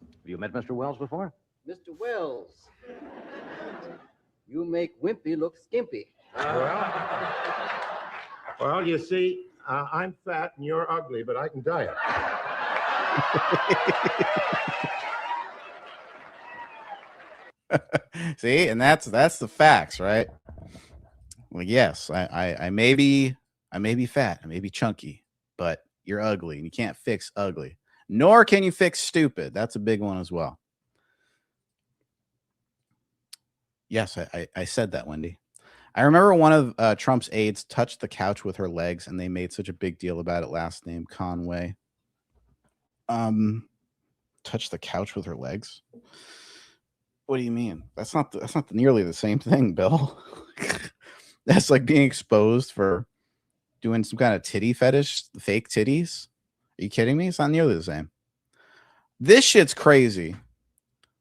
Have you met Mr. Wells before? Mr. Wells, you make Wimpy look skimpy. Well, you see, I'm fat and you're ugly, but I can diet. See, and that's the facts, right? Well, yes, I may be fat, I may be chunky, but you're ugly, and you can't fix ugly. Nor can you fix stupid. That's a big one as well. Yes, I said that, Wendy. I remember one of Trump's aides touched the couch with her legs, and they made such a big deal about it. Last name Conway. Touched the couch with her legs. What do you mean? That's not nearly the same thing, Bill. That's like being exposed for doing some kind of titty fetish, fake titties. Are you kidding me? It's not nearly the same. This shit's crazy.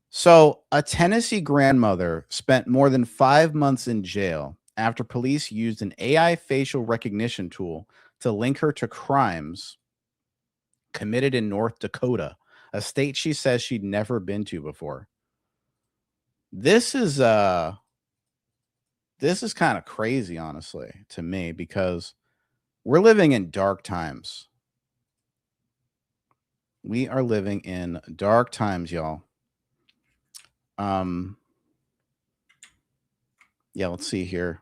So, a Tennessee grandmother spent more than 5 months in jail after police used an AI facial recognition tool to link her to crimes committed in North Dakota, a state she says she'd never been to before. This is kind of crazy, honestly, to me, because we're living in dark times. We are living in dark times, y'all. Yeah, let's see here.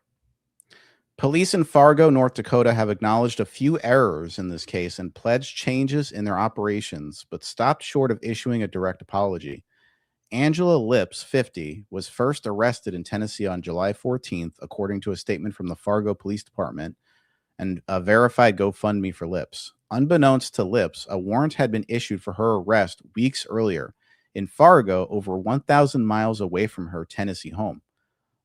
Police in Fargo, North Dakota have acknowledged a few errors in this case and pledged changes in their operations, but stopped short of issuing a direct apology. Angela Lips, 50, was first arrested in Tennessee on July 14th, according to a statement from the Fargo Police Department and a verified GoFundMe for Lips. Unbeknownst to Lips, a warrant had been issued for her arrest weeks earlier in Fargo, over 1,000 miles away from her Tennessee home.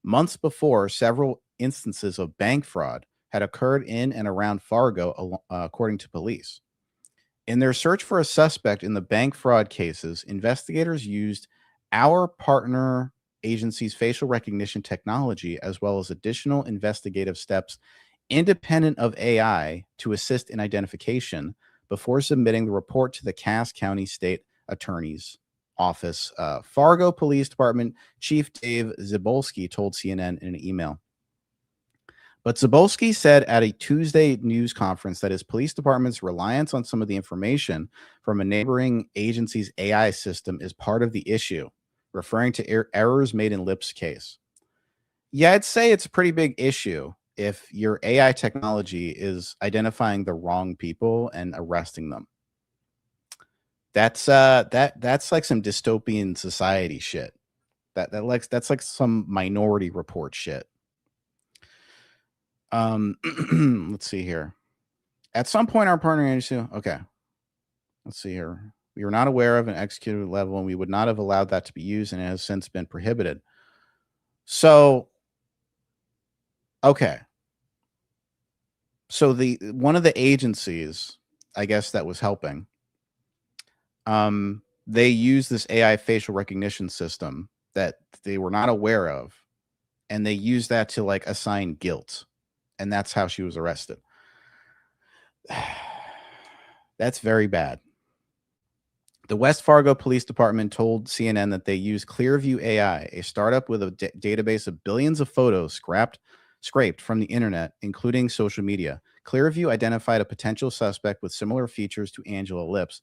Months before, several instances of bank fraud had occurred in and around Fargo, according to police. In their search for a suspect in the bank fraud cases, investigators used our partner agency's facial recognition technology, as well as additional investigative steps independent of AI to assist in identification before submitting the report to the Cass County State Attorney's Office. Fargo Police Department Chief Dave Zabolski told CNN in an email. But Zabolski said at a Tuesday news conference that his police department's reliance on some of the information from a neighboring agency's AI system is part of the issue, referring to errors made in Lips' case. Yeah, I'd say it's a pretty big issue if your AI technology is identifying the wrong people and arresting them. That's like some dystopian society shit. That's like some Minority Report shit. Let's see here. At some point, our partner agency. Okay, let's see here. We were not aware of an executive level, and we would not have allowed that to be used, and it has since been prohibited. So, okay. So one of the agencies, I guess, that was helping, they used this AI facial recognition system that they were not aware of, and they used that to like assign guilt, and that's how she was arrested. That's very bad. The West Fargo Police Department told CNN that they use Clearview AI, a startup with a database of billions of photos scraped from the internet, including social media. Clearview identified a potential suspect with similar features to Angela Lips,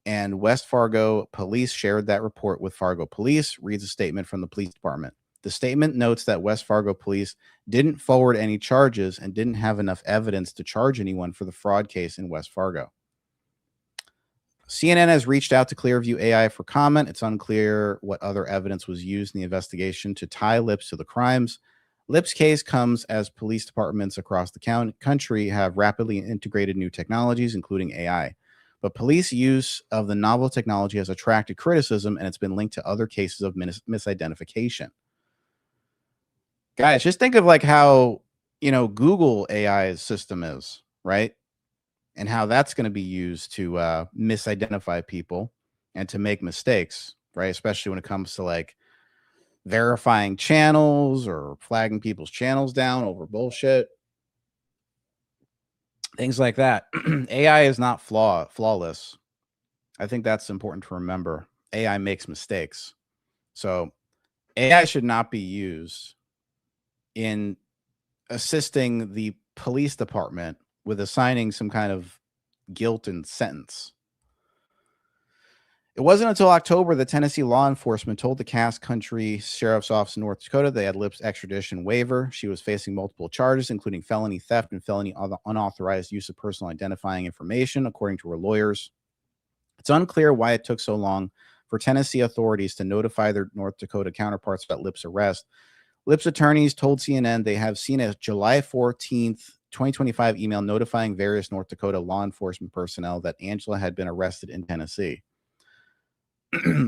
and West Fargo police shared that report with Fargo police, reads a statement from the police department. The statement notes that West Fargo police didn't forward any charges and didn't have enough evidence to charge anyone for the fraud case in West Fargo. CNN has reached out to Clearview AI for comment. It's unclear what other evidence was used in the investigation to tie Lips to the crimes. Lips' case comes as police departments across the country have rapidly integrated new technologies, including AI. But police use of the novel technology has attracted criticism, and it's been linked to other cases of misidentification. Guys, just think of like how, Google AI's system is, right? And how that's going to be used to misidentify people and to make mistakes, right? Especially when it comes to like verifying channels or flagging people's channels down over bullshit. Things like that. AI is not flawless. I think that's important to remember. AI makes mistakes. So AI should not be used in assisting the police department with assigning some kind of guilt and sentence. It wasn't until October that Tennessee law enforcement told the Cass County Sheriff's Office in North Dakota they had Lips' extradition waiver. She was facing multiple charges, including felony theft and felony unauthorized use of personal identifying information, according to her lawyers. It's unclear why it took so long for Tennessee authorities to notify their North Dakota counterparts about Lips' arrest. Lips' attorneys told CNN they have seen a July 14th, 2025 email notifying various North Dakota law enforcement personnel that Angela had been arrested in Tennessee.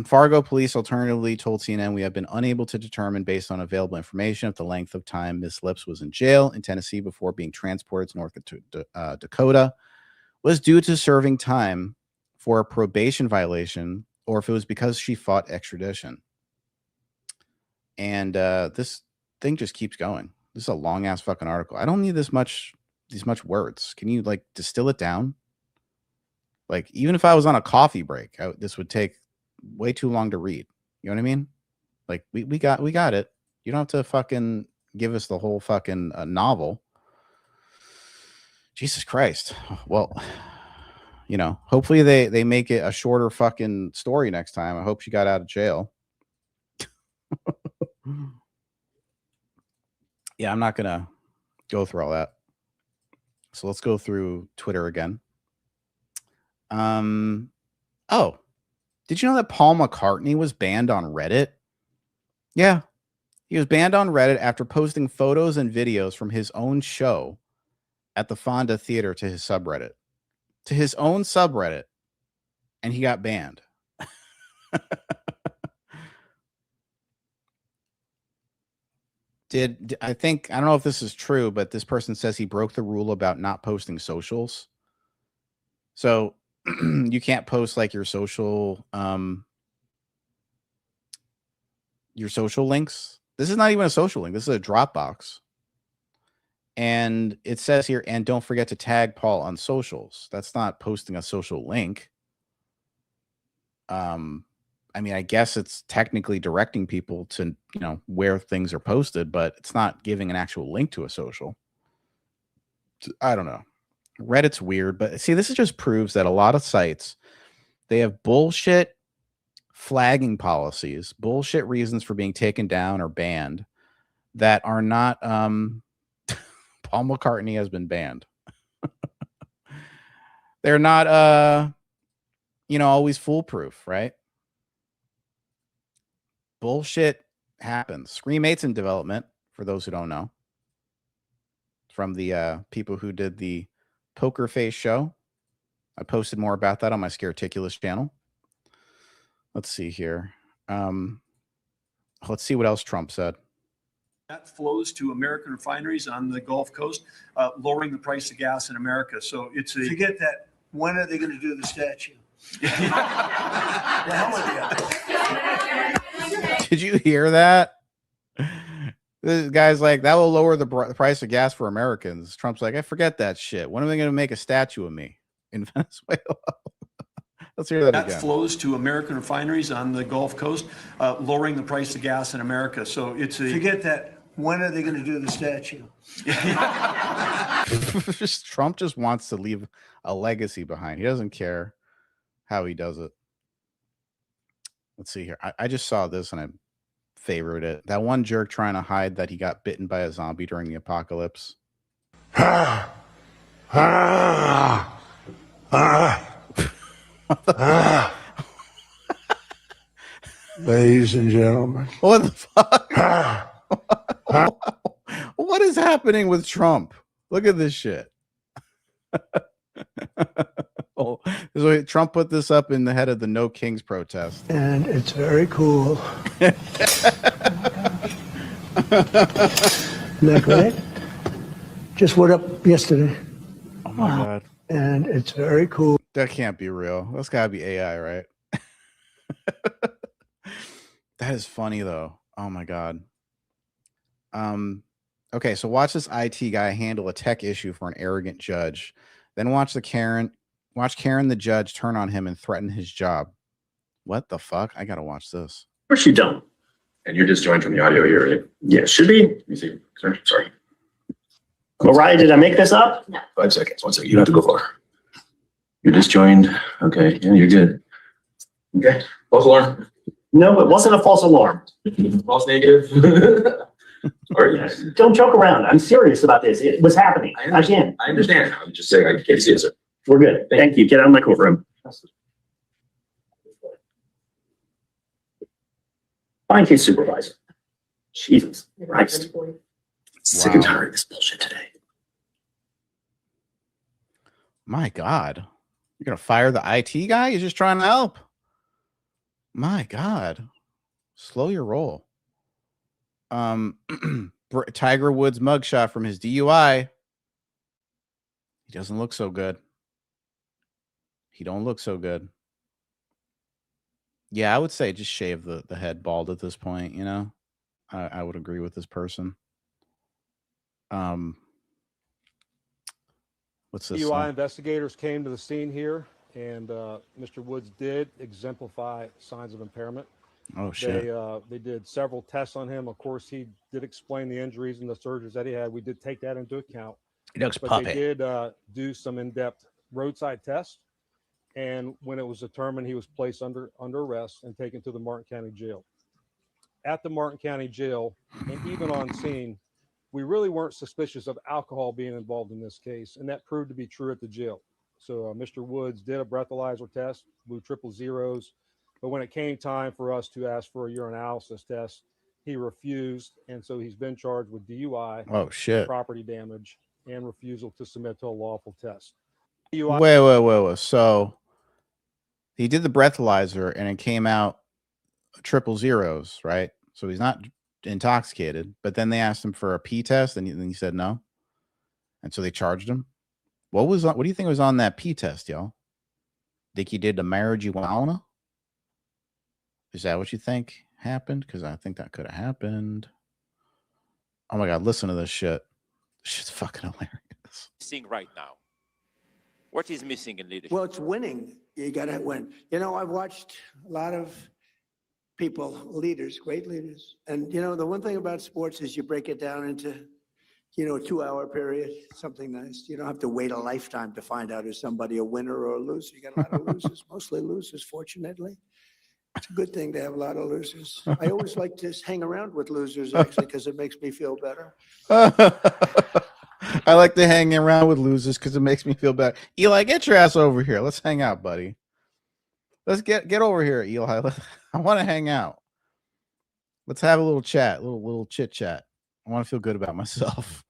Fargo police alternatively told CNN, we have been unable to determine based on available information if the length of time Miss Lips was in jail in Tennessee before being transported to North Dakota was due to serving time for a probation violation or if it was because she fought extradition. And this thing just keeps going. This is a long ass fucking article. I don't need these much words. Can you like distill it down? Like even if I was on a coffee break, this would take way too long to read. You know what I mean? Like we got it. You don't have to fucking give us the whole fucking novel. Jesus Christ. Well, you know, hopefully they make it a shorter fucking story next time. I hope she got out of jail. Yeah, I'm not gonna go through all that. So let's go through Twitter again. Oh, did you know that Paul McCartney was banned on Reddit? Yeah, he was banned on Reddit after posting photos and videos from his own show at the Fonda Theater to his subreddit. To his own subreddit, and he got banned. I don't know if this is true, but this person says he broke the rule about not posting socials. So you can't post like your social links. This is not even a social link. This is a Dropbox. And it says here, and don't forget to tag Paul on socials. That's not posting a social link. I mean, I guess it's technically directing people to, you know, where things are posted, but it's not giving an actual link to a social. I don't know. Reddit's weird, but see, this just proves that a lot of sites, they have bullshit flagging policies, bullshit reasons for being taken down or banned that are not, Paul McCartney has been banned. They're not, you know, always foolproof, right? Bullshit happens. Scream 8's in development, for those who don't know. From the people who did the Poker Face show. I posted more about that on my Scareticulous channel. Let's see here. Let's see what else Trump said. That flows to American refineries on the Gulf Coast, lowering the price of gas in America. So it's a... Forget that. When are they going to do the statue? The hell with you. Did you hear that? This guy's like, that will lower the price of gas for Americans. Trump's like, I forget that shit. When are they going to make a statue of me in Venezuela? Let's hear that again. That flows to American refineries on the Gulf Coast, lowering the price of gas in America. So it's a... Forget that. When are they going to do the statue? Trump just wants to leave a legacy behind. He doesn't care how he does it. Let's see here. I just saw this and I favored it. That one jerk trying to hide that he got bitten by a zombie during the apocalypse. Ladies and gentlemen. What the fuck? What is happening with Trump? Look at this shit. Oh, so Trump put this up in the head of the No Kings protest. And it's very cool. Isn't that great? Just went up yesterday. Oh my God. And it's very cool. That can't be real. That's gotta be AI, right? That is funny though. Oh my God. Okay, so watch this IT guy handle a tech issue for an arrogant judge. Then watch Karen the judge turn on him and threaten his job. What the fuck? I gotta watch this. Of course you don't. And you're disjoined from the audio here, right? Yeah, should be. Let me see. Sorry. Mariah, did I make this up? No. 5 seconds. 1 second. You don't have to go far. You're disjoined. Okay. Yeah, you're good. Okay. False alarm. No, it wasn't a false alarm. False negative. Don't joke around. I'm serious about this. It was happening. Again. I understand. I'm just saying I can't see it, sir. We're good. Thank you. Get out of my courtroom. Fine case supervisor. Jesus Christ. Sick and tired of this bullshit today. My God. You're going to fire the IT guy? He's just trying to help. My God. Slow your roll. Tiger Woods mugshot from his DUI. He doesn't look so good. He don't look so good. Yeah, I would say just shave the head bald at this point, you know? I would agree with this person. What's this? DUI investigators came to the scene here, and Mr. Woods did exemplify signs of impairment. Oh, shit. They did several tests on him. Of course, he did explain the injuries and the surgeries that he had. We did take that into account. He looks but puppy. They did do some in-depth roadside tests, and when it was determined, he was placed under arrest and taken to the Martin County Jail. At the Martin County Jail, and even on scene, we really weren't suspicious of alcohol being involved in this case, and that proved to be true at the jail. So Mr. Woods did a breathalyzer test, blew 000s, but when it came time for us to ask for a urinalysis test, he refused, and so he's been charged with DUI, Oh, shit. property damage, and refusal to submit to a lawful test. Wait. So he did the breathalyzer and it came out 000s, right? So he's not intoxicated, but then they asked him for a pee test and he said no. And so they charged him. What do you think was on that pee test, y'all? Think he did the marijuana? Is that what you think happened? Because I think that could have happened. Oh my God, listen to this shit. This shit's fucking hilarious. Missing right now? What is missing in leadership? Well, it's winning. You got to win. You know, I've watched a lot of people, leaders, great leaders. And, you know, the one thing about sports is you break it down into, you know, a 2-hour period, something nice. You don't have to wait a lifetime to find out is somebody a winner or a loser. You got a lot of losers, mostly losers, fortunately. It's a good thing to have a lot of losers. I always like to hang around with losers, actually, because it makes me feel better. I like to hang around with losers because it makes me feel better. Eli, get your ass over here. Let's hang out, buddy. Let's get over here, Eli. I want to hang out. Let's have a little chat, little chit chat. I want to feel good about myself.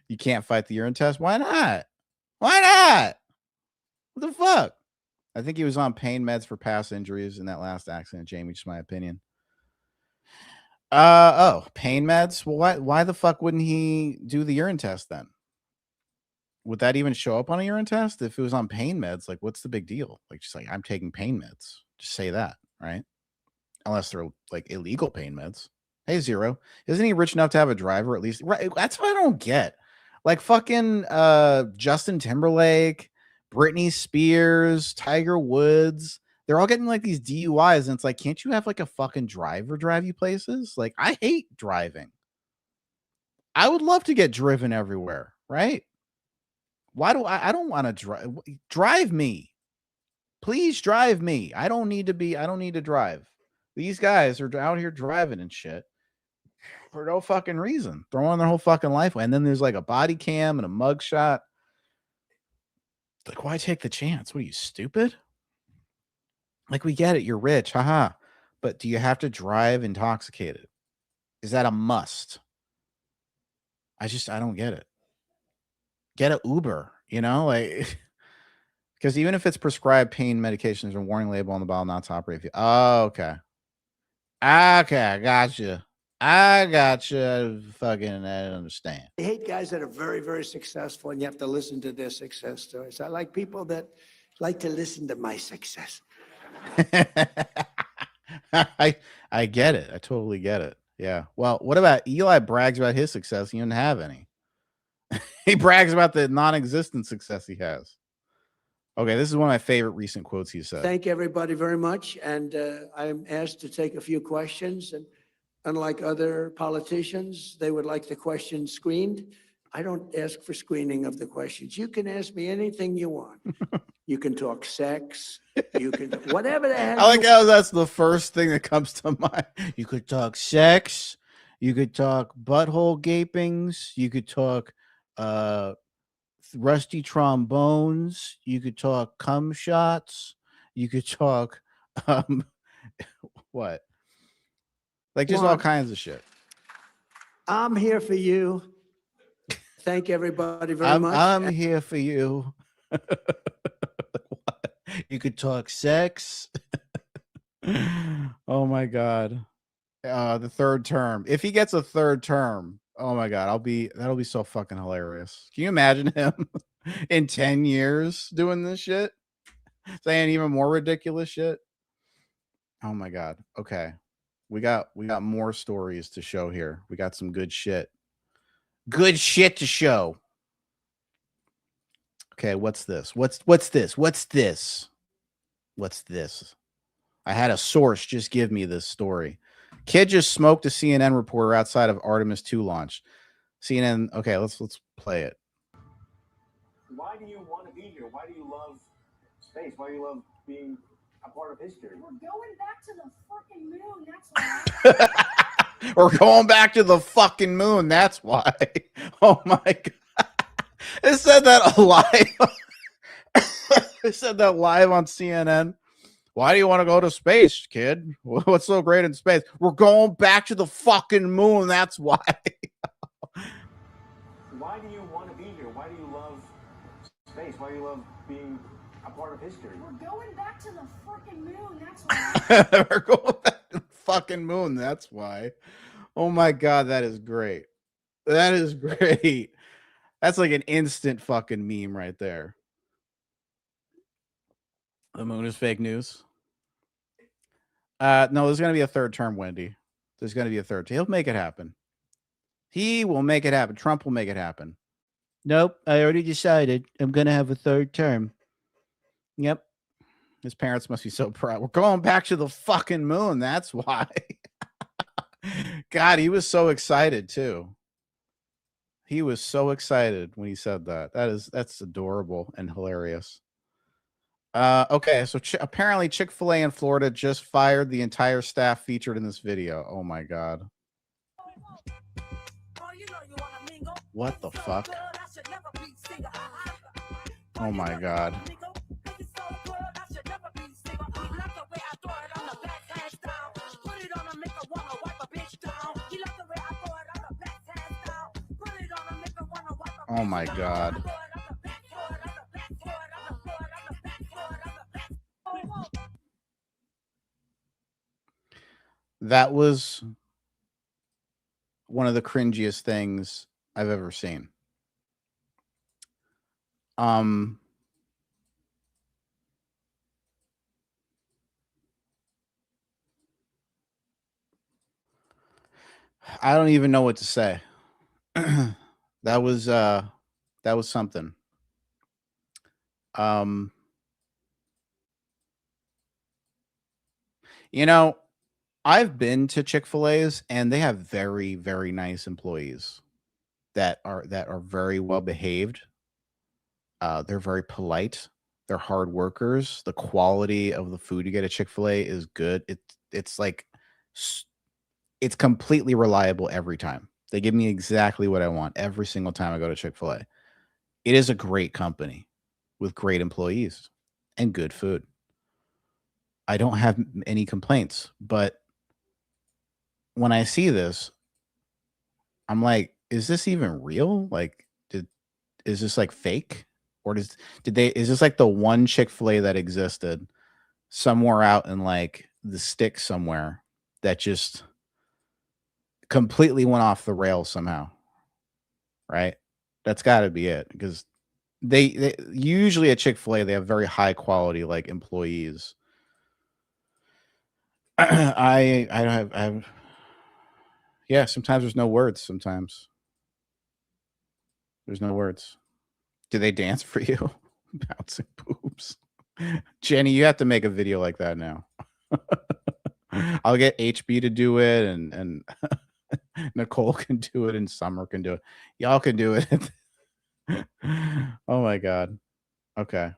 You can't fight the urine test? Why not? Why not? What the fuck? I think he was on pain meds for past injuries in that last accident, Jamie, just my opinion. Pain meds? Well, why the fuck wouldn't he do the urine test then? Would that even show up on a urine test if it was on pain meds? Like, what's the big deal? Like, just like, I'm taking pain meds. Just say that, right? Unless they're like illegal pain meds. Hey, Zero, isn't he rich enough to have a driver at least? Right. That's what I don't get. Like fucking Justin Timberlake, Britney Spears, Tiger Woods. They're all getting like these DUIs, and it's like, can't you have like a fucking driver drive you places? Like, I hate driving. I would love to get driven everywhere, right? Why do I don't want to drive me? Please drive me. I don't need to drive. These guys are out here driving and shit for no fucking reason, throwing their whole fucking life away. And then there's like a body cam and a mug shot. Like, why take the chance? What are you, stupid? Like, we get it. You're rich. Haha. But do you have to drive intoxicated? Is that a must? I don't get it. Get an Uber, you know, like, because even if it's prescribed pain medication, there's a warning label on the bottle not to operate. Okay. I gotcha. Fucking, I don't understand. I hate guys that are very, very successful, and you have to listen to their success stories. I like people that like to listen to my success. I get it. I totally get it. Yeah. Well, what about Eli brags about his success? He didn't have any. He brags about the non-existent success he has. Okay, this is one of my favorite recent quotes he said. Thank everybody very much, and I'm asked to take a few questions. And unlike other politicians, they would like the questions screened. I don't ask for screening of the questions. You can ask me anything you want. You can talk sex. You can, whatever the hell. I like how that's the first thing that comes to mind. You could talk sex. You could talk butthole gapings. You could talk rusty trombones. You could talk cum shots. You could talk what? Like just all kinds of shit. I'm here for you. Thank everybody very much. I'm here for you. You could talk sex. Oh my God. The third term. If he gets a third term, oh my God, that'll be so fucking hilarious. Can you imagine him in 10 years doing this shit? Saying even more ridiculous shit? Oh my God. Okay. We got more stories to show here. We got some good shit. Good shit to show. Okay, what's this? What's this? What's this? What's this? I had a source just give me this story. Kid just smoked a CNN reporter outside of Artemis 2 launch. CNN. Okay, let's play it. Why do you want to be here? Why do you love space? Why do you love being a part of history? We're going back to the fucking moon. That's why. We're going back to the fucking moon. That's why. Oh my God. It said that live. It said that live on CNN. Why do you want to go to space, kid? What's so great in space? We're going back to the fucking moon. That's why. Why do you want to be here? Why do you love space? Why do you love being a part of history? We're going back to the fucking moon. That's why. We're going back to the fucking moon. That's why. Oh my God, that is great. That is great. That's like an instant fucking meme right there. The moon is fake news. No, there's going to be a third term, Wendy. There's going to be a third term. He'll make it happen. He will make it happen. Trump will make it happen. Nope, I already decided I'm going to have a third term. Yep. His parents must be so proud. We're going back to the fucking moon. That's why. God, he was so excited too. He was so excited when he said that. That's adorable and hilarious. Okay, so apparently Chick-fil-A in Florida just fired the entire staff featured in this video. Oh my God. What the fuck? Oh my God. Oh my God. That was one of the cringiest things I've ever seen. I don't even know what to say. That was something. You know, I've been to Chick-fil-A's and they have very, very nice employees that are very well behaved. They're very polite. They're hard workers. The quality of the food you get at Chick-fil-A is good. It's completely reliable every time. They give me exactly what I want every single time I go to Chick-fil-A. It is a great company with great employees and good food. I don't have any complaints, but when I see this, I'm like, is this even real? Like, is this like fake? Or is this like the one Chick-fil-A that existed somewhere out in like the sticks somewhere that just completely went off the rails somehow? Right? That's got to be it, because they usually at Chick-fil-A they have very high quality like employees. I have yeah, sometimes there's no words. Sometimes there's no words. Do they dance for you? Bouncing boobs. Jenny, you have to make a video like that now. I'll get HB to do it, and Nicole can do it, and Summer can do it. Y'all can do it. Oh my God. Okay.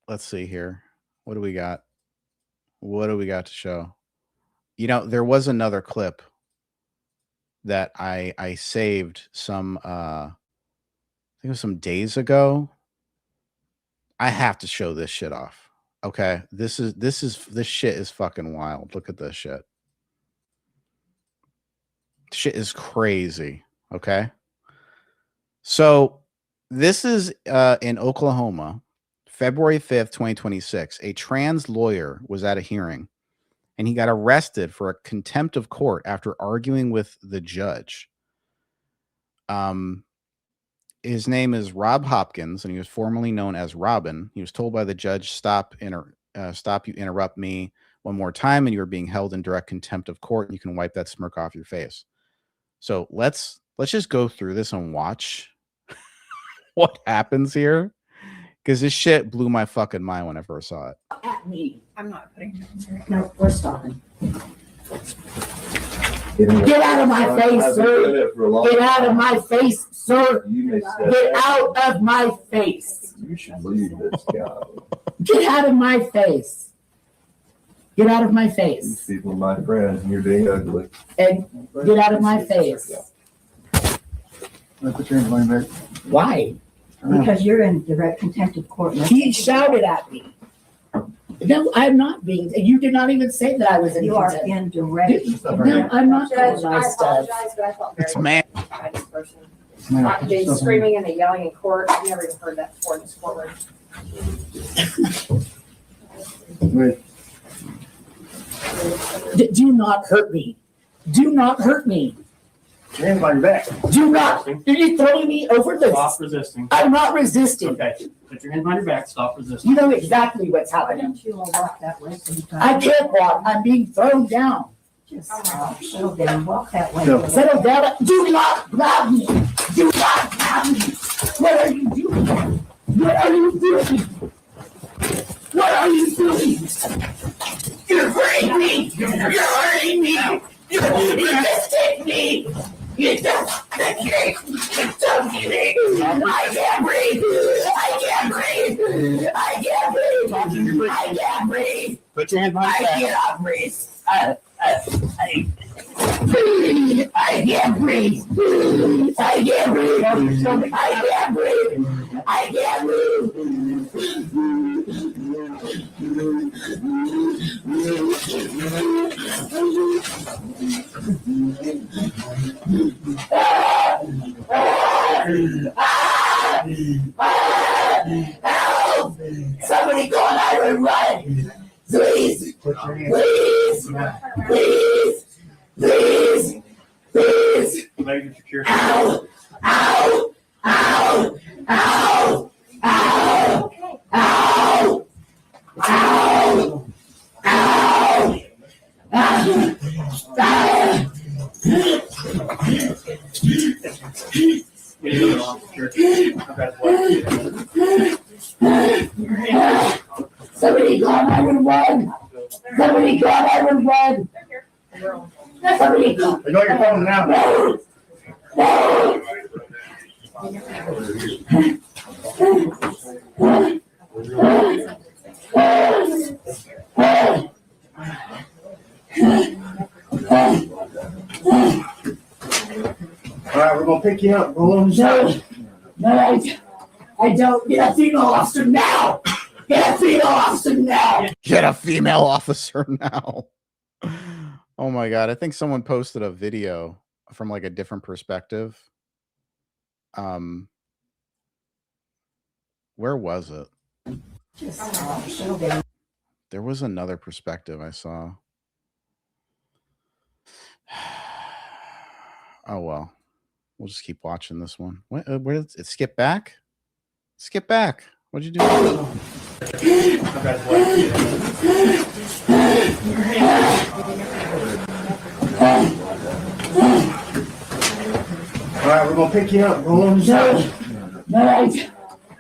Let's see here. What do we got? What do we got to show? You know, there was another clip that I saved some I think it was some days ago. I have to show this shit off. Okay. This shit is fucking wild. Look at this shit. Shit is crazy. Okay. So this is in Oklahoma, February 5th, 2026. A trans lawyer was at a hearing and he got arrested for a contempt of court after arguing with the judge. His name is Rob Hopkins, and he was formerly known as Robin. He was told by the judge, stop, you interrupt me one more time, and you are being held in direct contempt of court, and you can wipe that smirk off your face. So let's just go through this and watch what happens here, because this shit blew my fucking mind when I first saw it. At me. I'm not putting it in there. No, we're stopping. Get out of my face, sir. Get out of my face, sir. Get out of my face. You should leave this guy. Get out of my face. Get out of my face. These people are my friends, and you're being ugly. And get out of my face. Why? Because you're in direct contempt of court. He shouted at me. No, I'm not being. You did not even say that I was in. You are in direct. No, I'm not Judge, doing I my stuff. apologize, but I felt very It's a man. by this person. Not being screaming and yelling in court. I've never even heard that before in this courtroom. Do not hurt me. Do not hurt me. Hands on your back. Do not. Are you throwing me over the? Stop resisting. I'm not resisting. Okay. Put your hands on your back. Stop resisting. You know exactly what's Why happening. don't you all walk that way? So you I can't walk. I'm being thrown down. Just settle down. Walk that way. No. Settle down. Do not grab me. Do not grab me. What are you doing? What are you doing? What are you doing? You're hurting me. You're hurting me. You just hit me. You just hit me. I can't breathe. I can't breathe. I can't breathe. I can't breathe. Put your hands on your I back. cannot breathe. I can't breathe. I can't breathe. I can't breathe. I can't Help! Somebody call 911! Please! Please! Please! Please! Please! Ow! Ow! Ow! Ow! Ow! Ow! Ow! Ow! Somebody call 911! Somebody call 911! Somebody call. I know you're coming now. No! No! All right, we're gonna pick you up. Roll on the side. No, I don't. Get a female officer now! Get a female officer now! Get a female officer now. Oh my God. I think someone posted a video from like a different perspective. Where was it? There was another perspective I saw. Oh well. We'll just keep watching this one. What, where did it skip back? Skip back. What'd you do? All right, we're gonna pick you up. Roll on the side. No,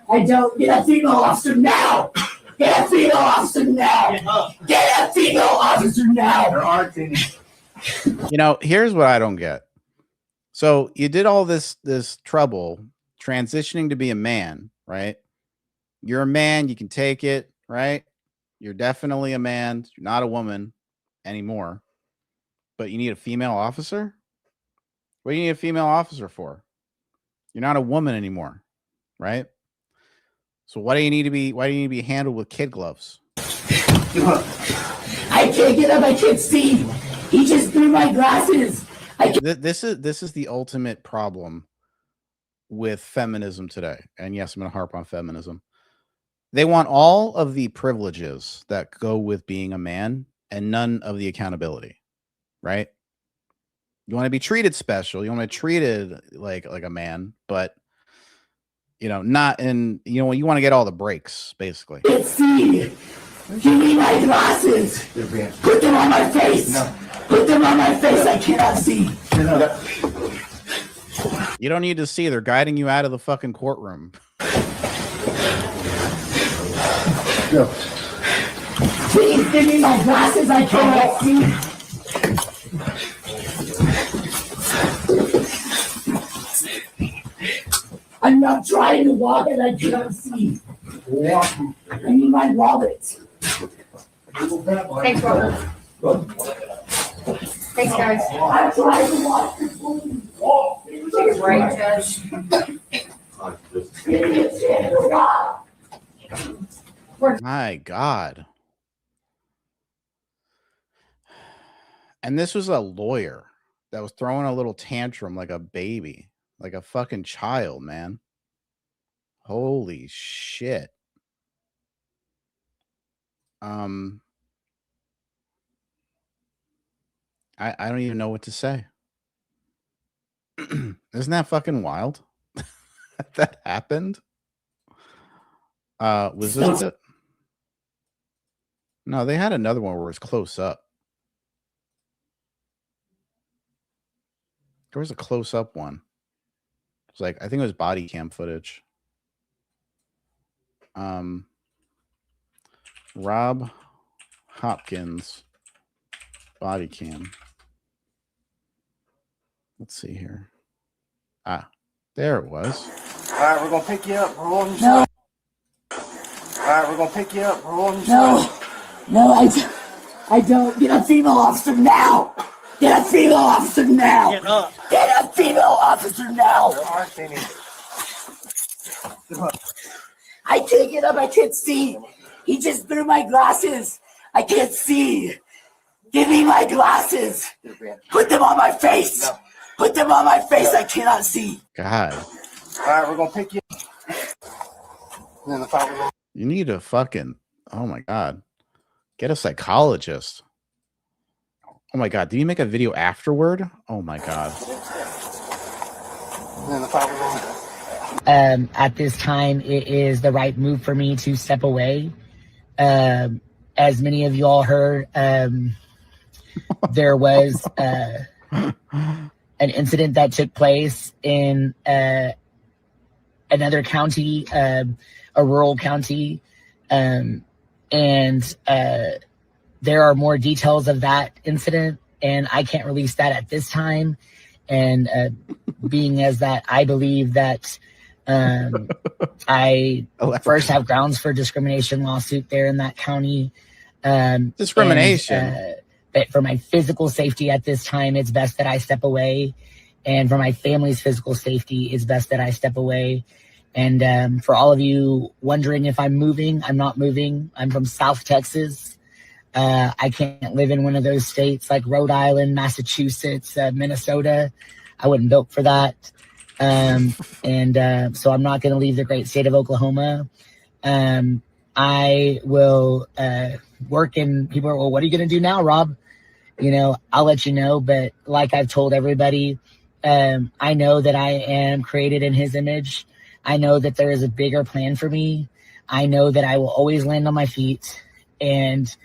I don't. Get a female officer now! Get a female officer now! Get a female officer now! There are things. You know, here's what I don't get. So you did all this trouble transitioning to be a man, right? You're a man, you can take it, right? You're definitely a man. You're not a woman anymore. But you need a female officer? What do you need a female officer for? You're not a woman anymore, right? So why do you need to be handled with kid gloves? I can't get up, I can't see. He just threw my glasses. This is the ultimate problem with feminism today. And yes, I'm going to harp on feminism. They want all of the privileges that go with being a man and none of the accountability, right? You want to be treated special. You want to be treated like a man, but you know, not in, you know, you want to get all the breaks, basically. Let's see. Give me my glasses. Put them on my face. No. Put them on my face. I cannot see. You don't need to see. They're guiding you out of the fucking courtroom. No. Please give me my glasses. I cannot see. I'm not trying to walk and I cannot see. I need my wallet. Thanks, Robert. Thanks, guys. I'm trying to walk this movie. She's right, Judge. My God. And this was a lawyer that was throwing a little tantrum like a baby, like a fucking child, man. Holy shit. I don't even know what to say. Isn't that fucking wild? That happened? Was this it? No, they had another one where it's close up. There was a close up one. It's like, I think it was body cam footage. Rob Hopkins body cam. Let's see here. Ah, there it was. All right, we're gonna pick you up. Roll on your side. All right, we're gonna pick you up. Roll on your side. No, I don't. Get a female officer now. Get a female officer now. Get up. Get a female officer now. There are things. I can't get up. I can't see. He just threw my glasses. I can't see. Give me my glasses. Put them on my face. No. Put them on my face. I cannot see. God. All right, we're gonna pick you up. And then the five. You need a fucking, oh my God. Get a psychologist. Oh my God. Did you make a video afterward? Oh my God. And then the five. At this time, it is the right move for me to step away. As many of you all heard, there was an incident that took place in another county, a rural county, and there are more details of that incident, and I can't release that at this time. And being as that, I believe that I first have grounds for discrimination lawsuit there in that county. Discrimination. But for my physical safety at this time, it's best that I step away. And for my family's physical safety, it's best that I step away. And for all of you wondering if I'm moving, I'm not moving. I'm from South Texas. I can't live in one of those states like Rhode Island, Massachusetts, Minnesota. I wasn't built for that. So I'm not going to leave the great state of Oklahoma. I will work, and people are, well, what are you going to do now, Rob? You know, I'll let you know. But like I've told everybody, I know that I am created in his image. I know that there is a bigger plan for me. I know that I will always land on my feet, and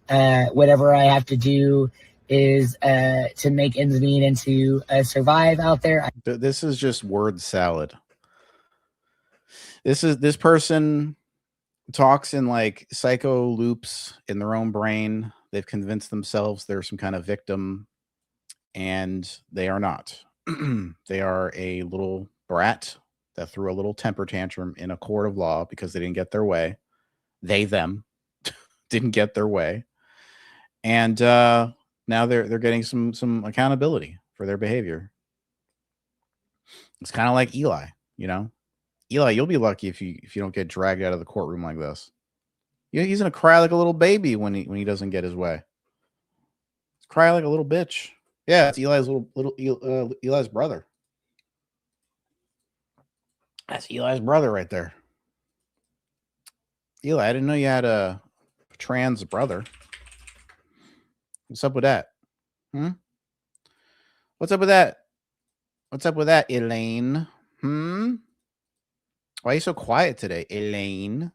whatever I have to do is to make ends meet and to survive out there. This is just word salad. This person talks in like psycho loops in their own brain. They've convinced themselves they're some kind of victim, and they are not. They are a little brat that threw a little temper tantrum in a court of law because they didn't get their way. They, them, didn't get their way. And now they're getting some accountability for their behavior. It's kind of like Eli, you know? Eli, you'll be lucky if you don't get dragged out of the courtroom like this. He's gonna cry like a little baby when he doesn't get his way. Cry like a little bitch. Yeah, it's Eli's Eli's brother. That's Eli's brother right there. Eli, I didn't know you had a trans brother. What's up with that? What's up with that? What's up with that, Elaine? Why are you so quiet today, Elaine?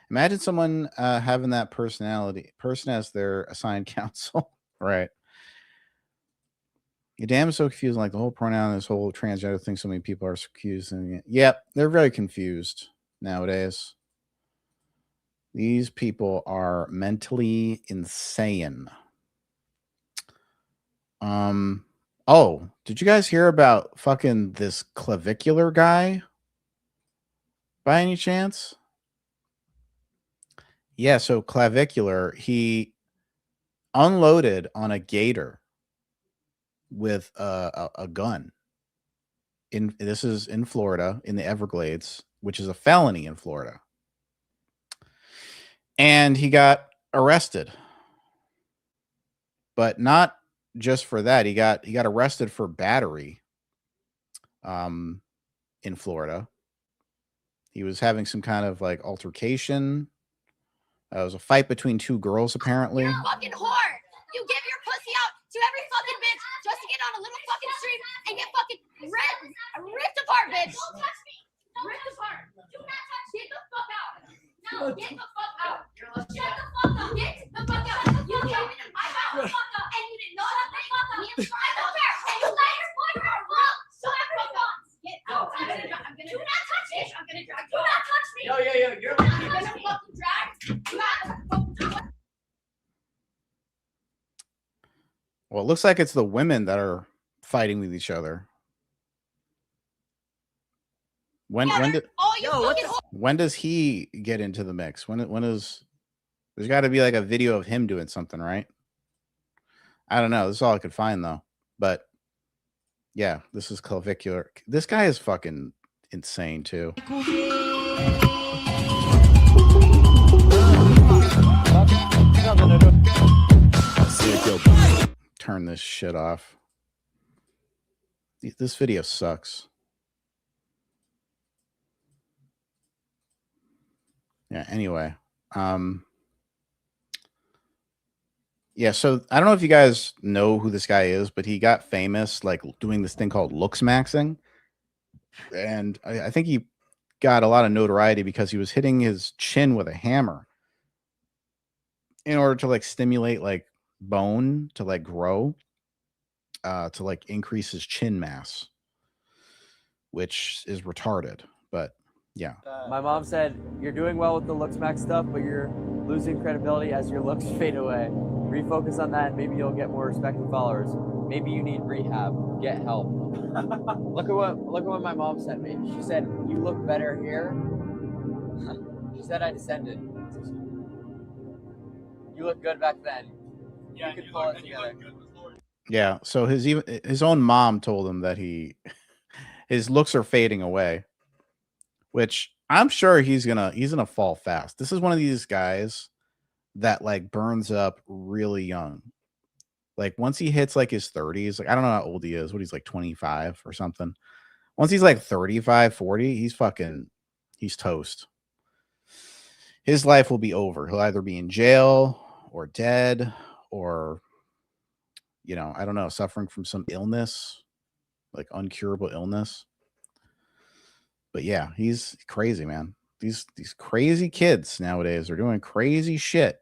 Imagine someone having that person as their assigned counsel. Right. Your damn is so confusing, like the whole pronoun, this whole transgender thing. So many people are confused. And yep, they're very confused nowadays. These people are mentally insane. Oh, did you guys hear about fucking this clavicular guy? By any chance? Yeah, so clavicular, he unloaded on a gator with a gun. This is in Florida, in the Everglades, which is a felony in Florida. And he got arrested. But not just for that. He got arrested for battery in Florida. He was having some kind of like altercation. It was a fight between two girls, apparently. You're a fucking whore. You give your pussy out to every fucking bitch just to get on a little fucking stream and get fucking ripped apart, bitch. Don't touch me. Ripped apart. Do not touch me. Get the fuck out. No, get the fuck out. Shut the fuck up. Get the fuck out. You came in my mouth the fuck up and you didn't know the fuck up. I don't care. And you let your boyfriend walk. Shut the fuck up. Get out. I'm gonna do not touch me. I'm gonna drag. Do not touch me. Yo, you're gonna fucking drag. Do not fucking. Well, it looks like it's the women that are fighting with each other. When does he get into the mix? When is there's got to be like a video of him doing something, right? I don't know. This is all I could find though. But yeah, this is clavicular. This guy is fucking insane too. Turn this shit off. This video sucks. Yeah, anyway. Yeah, so I don't know if you guys know who this guy is, but he got famous like doing this thing called looks maxing. And I think he got a lot of notoriety because he was hitting his chin with a hammer in order to like stimulate like bone to like grow, to like increase his chin mass, which is retarded. But yeah. My mom said, you're doing well with the looks max stuff, but you're losing credibility as your looks fade away. Refocus on that and maybe you'll get more respect and followers. Maybe you need rehab. Get help. Look at what my mom sent me. She said, you look better here. She said I descended. You look good back then. Yeah, you could pull it together. Yeah, so his own mom told him that his looks are fading away. Which I'm sure he's gonna fall fast. This is one of these guys that like burns up really young. Like once he hits like his 30s, like I don't know how old he is, what he's like 25 or something. Once he's like 35, 40, he's toast. His life will be over. He'll either be in jail or dead or, you know, I don't know, suffering from some illness, like uncurable illness. But yeah, he's crazy, man. These crazy kids nowadays are doing crazy shit.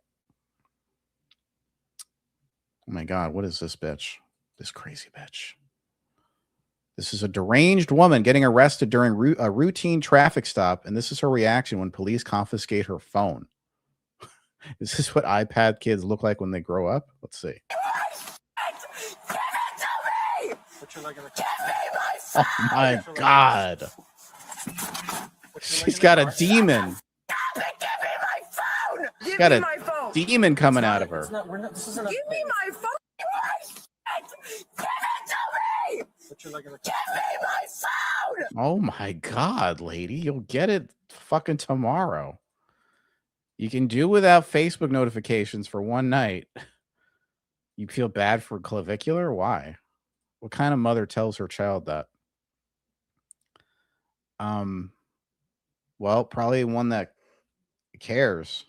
Oh my God, what is this bitch? This crazy bitch. This is a deranged woman getting arrested during a routine traffic stop, and this is her reaction when police confiscate her phone. Is this what iPad kids look like when they grow up? Let's see. Oh my God. She's got a demon. She's got a demon coming out of her. Give me my phone. Give me my phone. Oh my God, lady. You'll get it fucking tomorrow. You can do without Facebook notifications for one night. You feel bad for clavicular? Why? What kind of mother tells her child that? Well, probably one that cares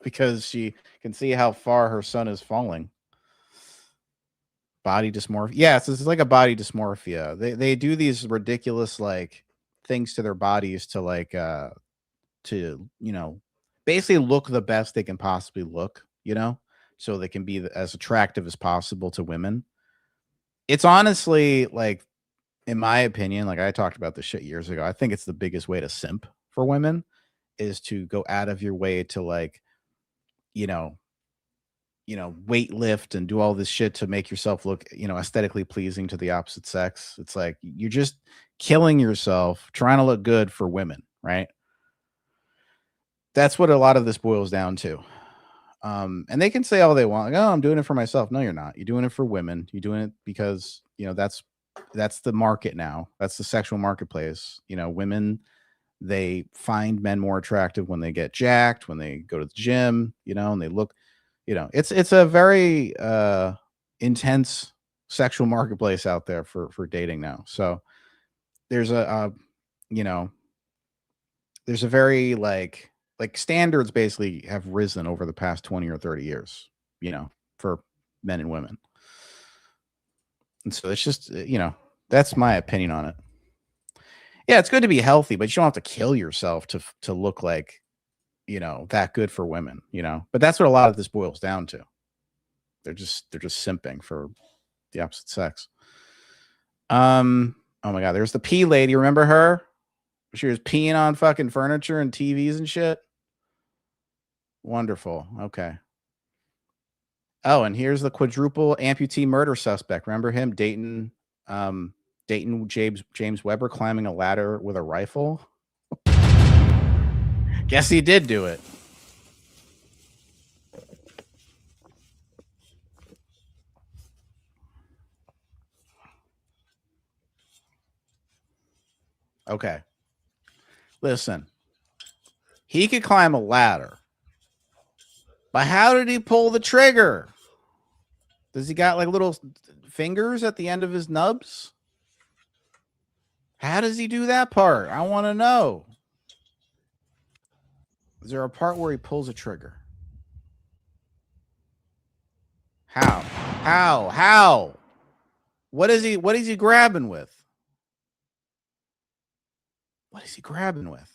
because she can see how far her son is falling. Body dysmorphia. Yes, this is like a body dysmorphia. They do these ridiculous like things to their bodies to like to, you know, basically look the best they can possibly look, you know, so they can be as attractive as possible to women. It's honestly like, in my opinion, like I talked about this shit years ago, I think it's the biggest way to simp for women is to go out of your way to like, you know, weight lift and do all this shit to make yourself look, you know, aesthetically pleasing to the opposite sex. It's like you're just killing yourself trying to look good for women, right? That's what a lot of this boils down to. And they can say all they want, like, oh, I'm doing it for myself. No, you're not. You're doing it for women. You're doing it because, you know, that's the market now. That's the sexual marketplace. You know, women, they find men more attractive when they get jacked, when they go to the gym, you know, and they look, you know, it's a very intense sexual marketplace out there for dating now. So there's you know, there's a very like standards basically have risen over the past 20 or 30 years, you know, for men and women. And so it's just, you know, that's my opinion on it. Yeah, it's good to be healthy, but you don't have to kill yourself to look like, you know, that good for women, you know. But that's what a lot of this boils down to. They're just simping for the opposite sex. Oh my God, there's the pee lady. Remember her? She was peeing on fucking furniture and TVs and shit. Wonderful. Okay. Oh, and here's the quadruple amputee murder suspect. Remember him? Dayton James Weber climbing a ladder with a rifle. Guess he did do it. Okay. Listen. He could climb a ladder. But how did he pull the trigger? Does he got like little fingers at the end of his nubs? How does he do that part? I want to know. Is there a part where he pulls a trigger? How? What is he grabbing with? What is he grabbing with?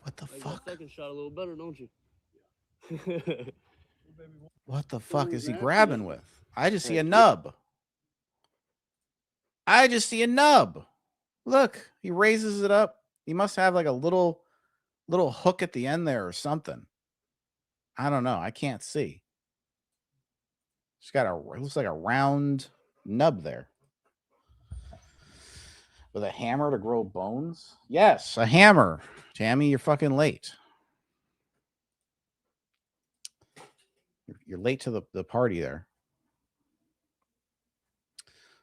What the fuck? Second shot a little better, don't you? What the fuck is he grabbing with? I just see a nub. Look, he raises it up. He must have like a little hook at the end there or something. I don't know. I can't see. It's got it looks like a round nub there. With a hammer to grow bones? Yes, a hammer. Tammy, you're fucking late. You're late to the party there.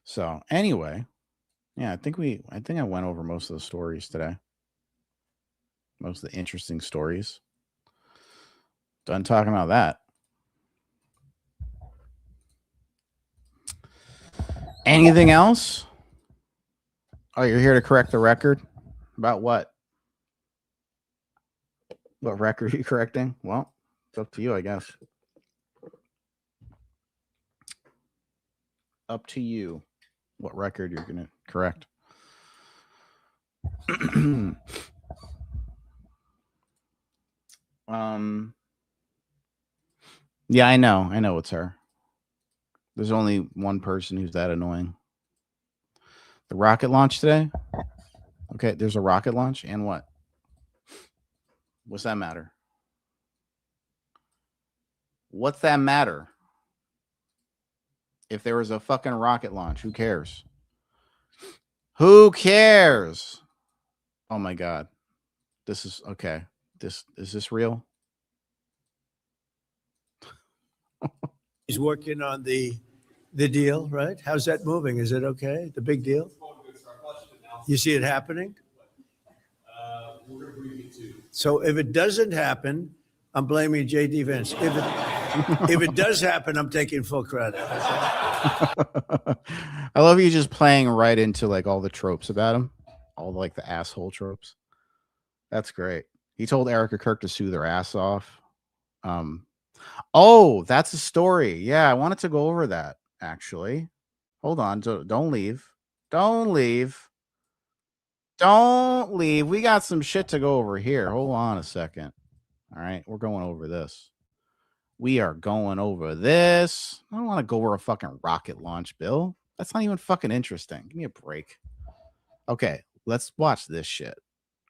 So anyway, yeah, I think I went over most of the stories today. Most of the interesting stories. Done talking about that. Anything else? Oh, you're here to correct the record? About what? What record are you correcting? Well, it's up to you, I guess. Up to you what record you're going to correct. Yeah, I know it's her. There's only one person who's that annoying. The rocket launch today? Okay, there's a rocket launch, and what? What's that matter? What's that matter? If there was a fucking rocket launch, who cares? Who cares? Oh my god. This is okay. Is this real? He's working on the deal, right? How's that moving? Is it okay? The big deal? You see it happening? So if it doesn't happen, I'm blaming JD Vance. If it does happen, I'm taking full credit. I love you just playing right into like all the tropes about him, all like the asshole tropes. That's great. He told Erica Kirk to sue their ass off. Oh, that's a story. Yeah, I wanted to go over that actually. Hold on, don't leave. Don't leave. Don't leave. We got some shit to go over here. Hold on a second. All right, we're going over this. We are going over this. I don't want to go over a fucking rocket launch, Bill. That's not even fucking interesting. Give me a break. Okay, let's watch this shit.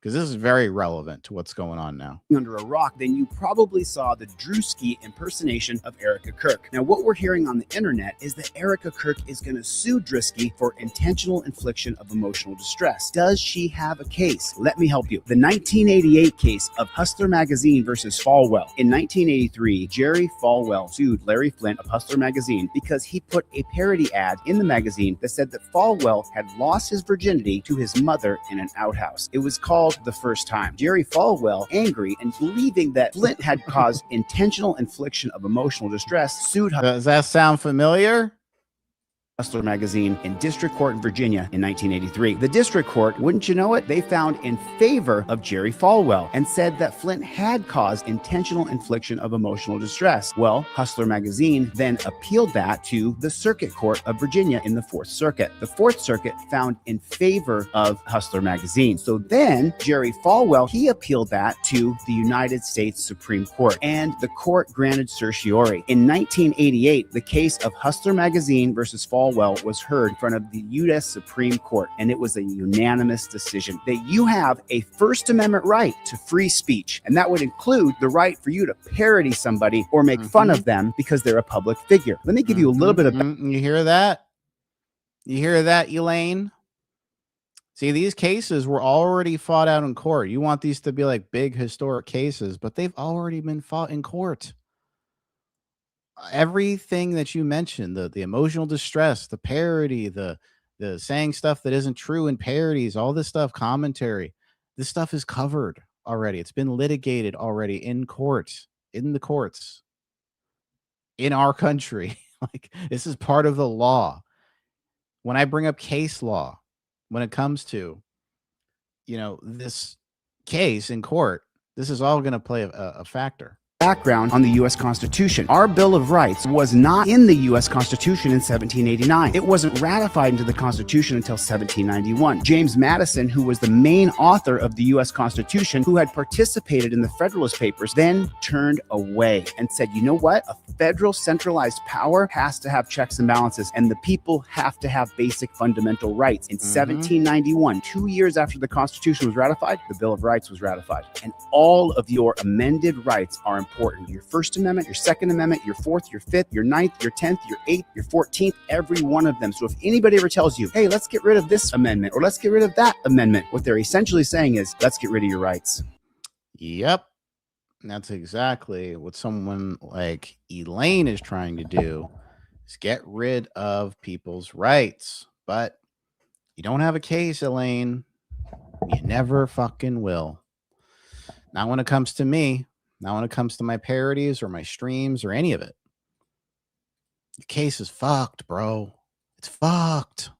Because this is very relevant to what's going on now. Under a rock, then you probably saw the Drewski impersonation of Erica Kirk. Now, what we're hearing on the internet is that Erica Kirk is going to sue Drewski for intentional infliction of emotional distress. Does she have a case? Let me help you. The 1988 case of Hustler Magazine versus Falwell. In 1983, Jerry Falwell sued Larry Flynt of Hustler Magazine because he put a parody ad in the magazine that said that Falwell had lost his virginity to his mother in an outhouse. It was called The First Time. Jerry Falwell, angry and believing that Flint had caused intentional infliction of emotional distress, sued. Does that sound familiar? Hustler Magazine in District Court in Virginia in 1983. The District Court, wouldn't you know it, they found in favor of Jerry Falwell and said that Flint had caused intentional infliction of emotional distress. Well, Hustler Magazine then appealed that to the Circuit Court of Virginia in the Fourth Circuit. The Fourth Circuit found in favor of Hustler Magazine. So then Jerry Falwell, he appealed that to the United States Supreme Court, and the court granted certiorari. In 1988, the case of Hustler Magazine versus Falwell was heard in front of the U.S. Supreme Court, and it was a unanimous decision that you have a First Amendment right to free speech, and that would include the right for you to parody somebody or make fun of them because they're a public figure. Let me give you a little bit of... You hear that? You hear that, Elaine? See, these cases were already fought out in court. You want these to be like big historic cases, but they've already been fought in court. Everything that you mentioned, the emotional distress, the parody, the saying stuff that isn't true in parodies, all this stuff, commentary, this stuff is covered already. It's been litigated already in court, in the courts, in our country. Like, this is part of the law. When I bring up case law, when it comes to, this case in court, this is all going to play a factor. Background on the U.S. Constitution. Our Bill of Rights was not in the U.S. Constitution in 1789. It wasn't ratified into the Constitution until 1791. James Madison, who was the main author of the U.S. Constitution, who had participated in the Federalist Papers, then turned away and said, you know what? A federal centralized power has to have checks and balances, and the people have to have basic fundamental rights. In 1791, 2 years after the Constitution was ratified, the Bill of Rights was ratified. And all of your amended rights are important. Your First Amendment, your Second Amendment, your Fourth, your Fifth, your Ninth, your 10th, your 8th, your 14th, every one of them. So if anybody ever tells you, hey, let's get rid of this amendment or let's get rid of that amendment, what they're essentially saying is, let's get rid of your rights. Yep. That's exactly what someone like Elaine is trying to do, is get rid of people's rights. But you don't have a case, Elaine. You never fucking will. Not when it comes to me. Not when it comes to my parodies or my streams or any of it. Your case is fucked, bro. It's fucked.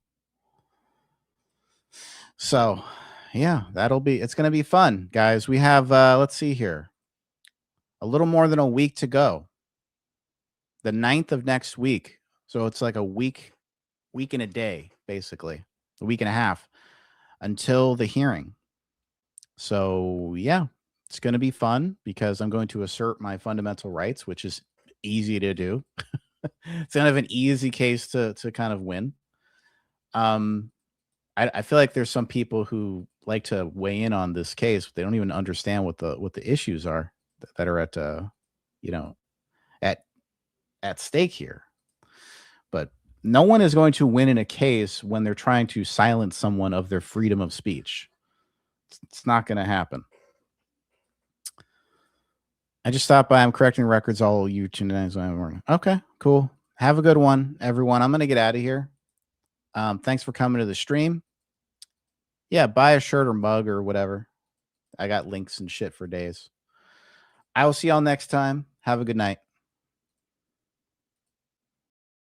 So, yeah, it's going to be fun, guys. We have, let's see here, a little more than a week to go. The 9th of next week. So it's like a week and a day, basically, a week and a half until the hearing. So, yeah. It's going to be fun because I'm going to assert my fundamental rights, which is easy to do. It's kind of an easy case to kind of win. I feel like there's some people who like to weigh in on this case, but they don't even understand what the issues are that are at at stake here. But no one is going to win in a case when they're trying to silence someone of their freedom of speech. It's not going to happen. I just stopped by. I'm correcting records. All you tonight. Okay, cool. Have a good one, everyone. I'm going to get out of here. Thanks for coming to the stream. Yeah, buy a shirt or mug or whatever. I got links and shit for days. I will see y'all next time. Have a good night.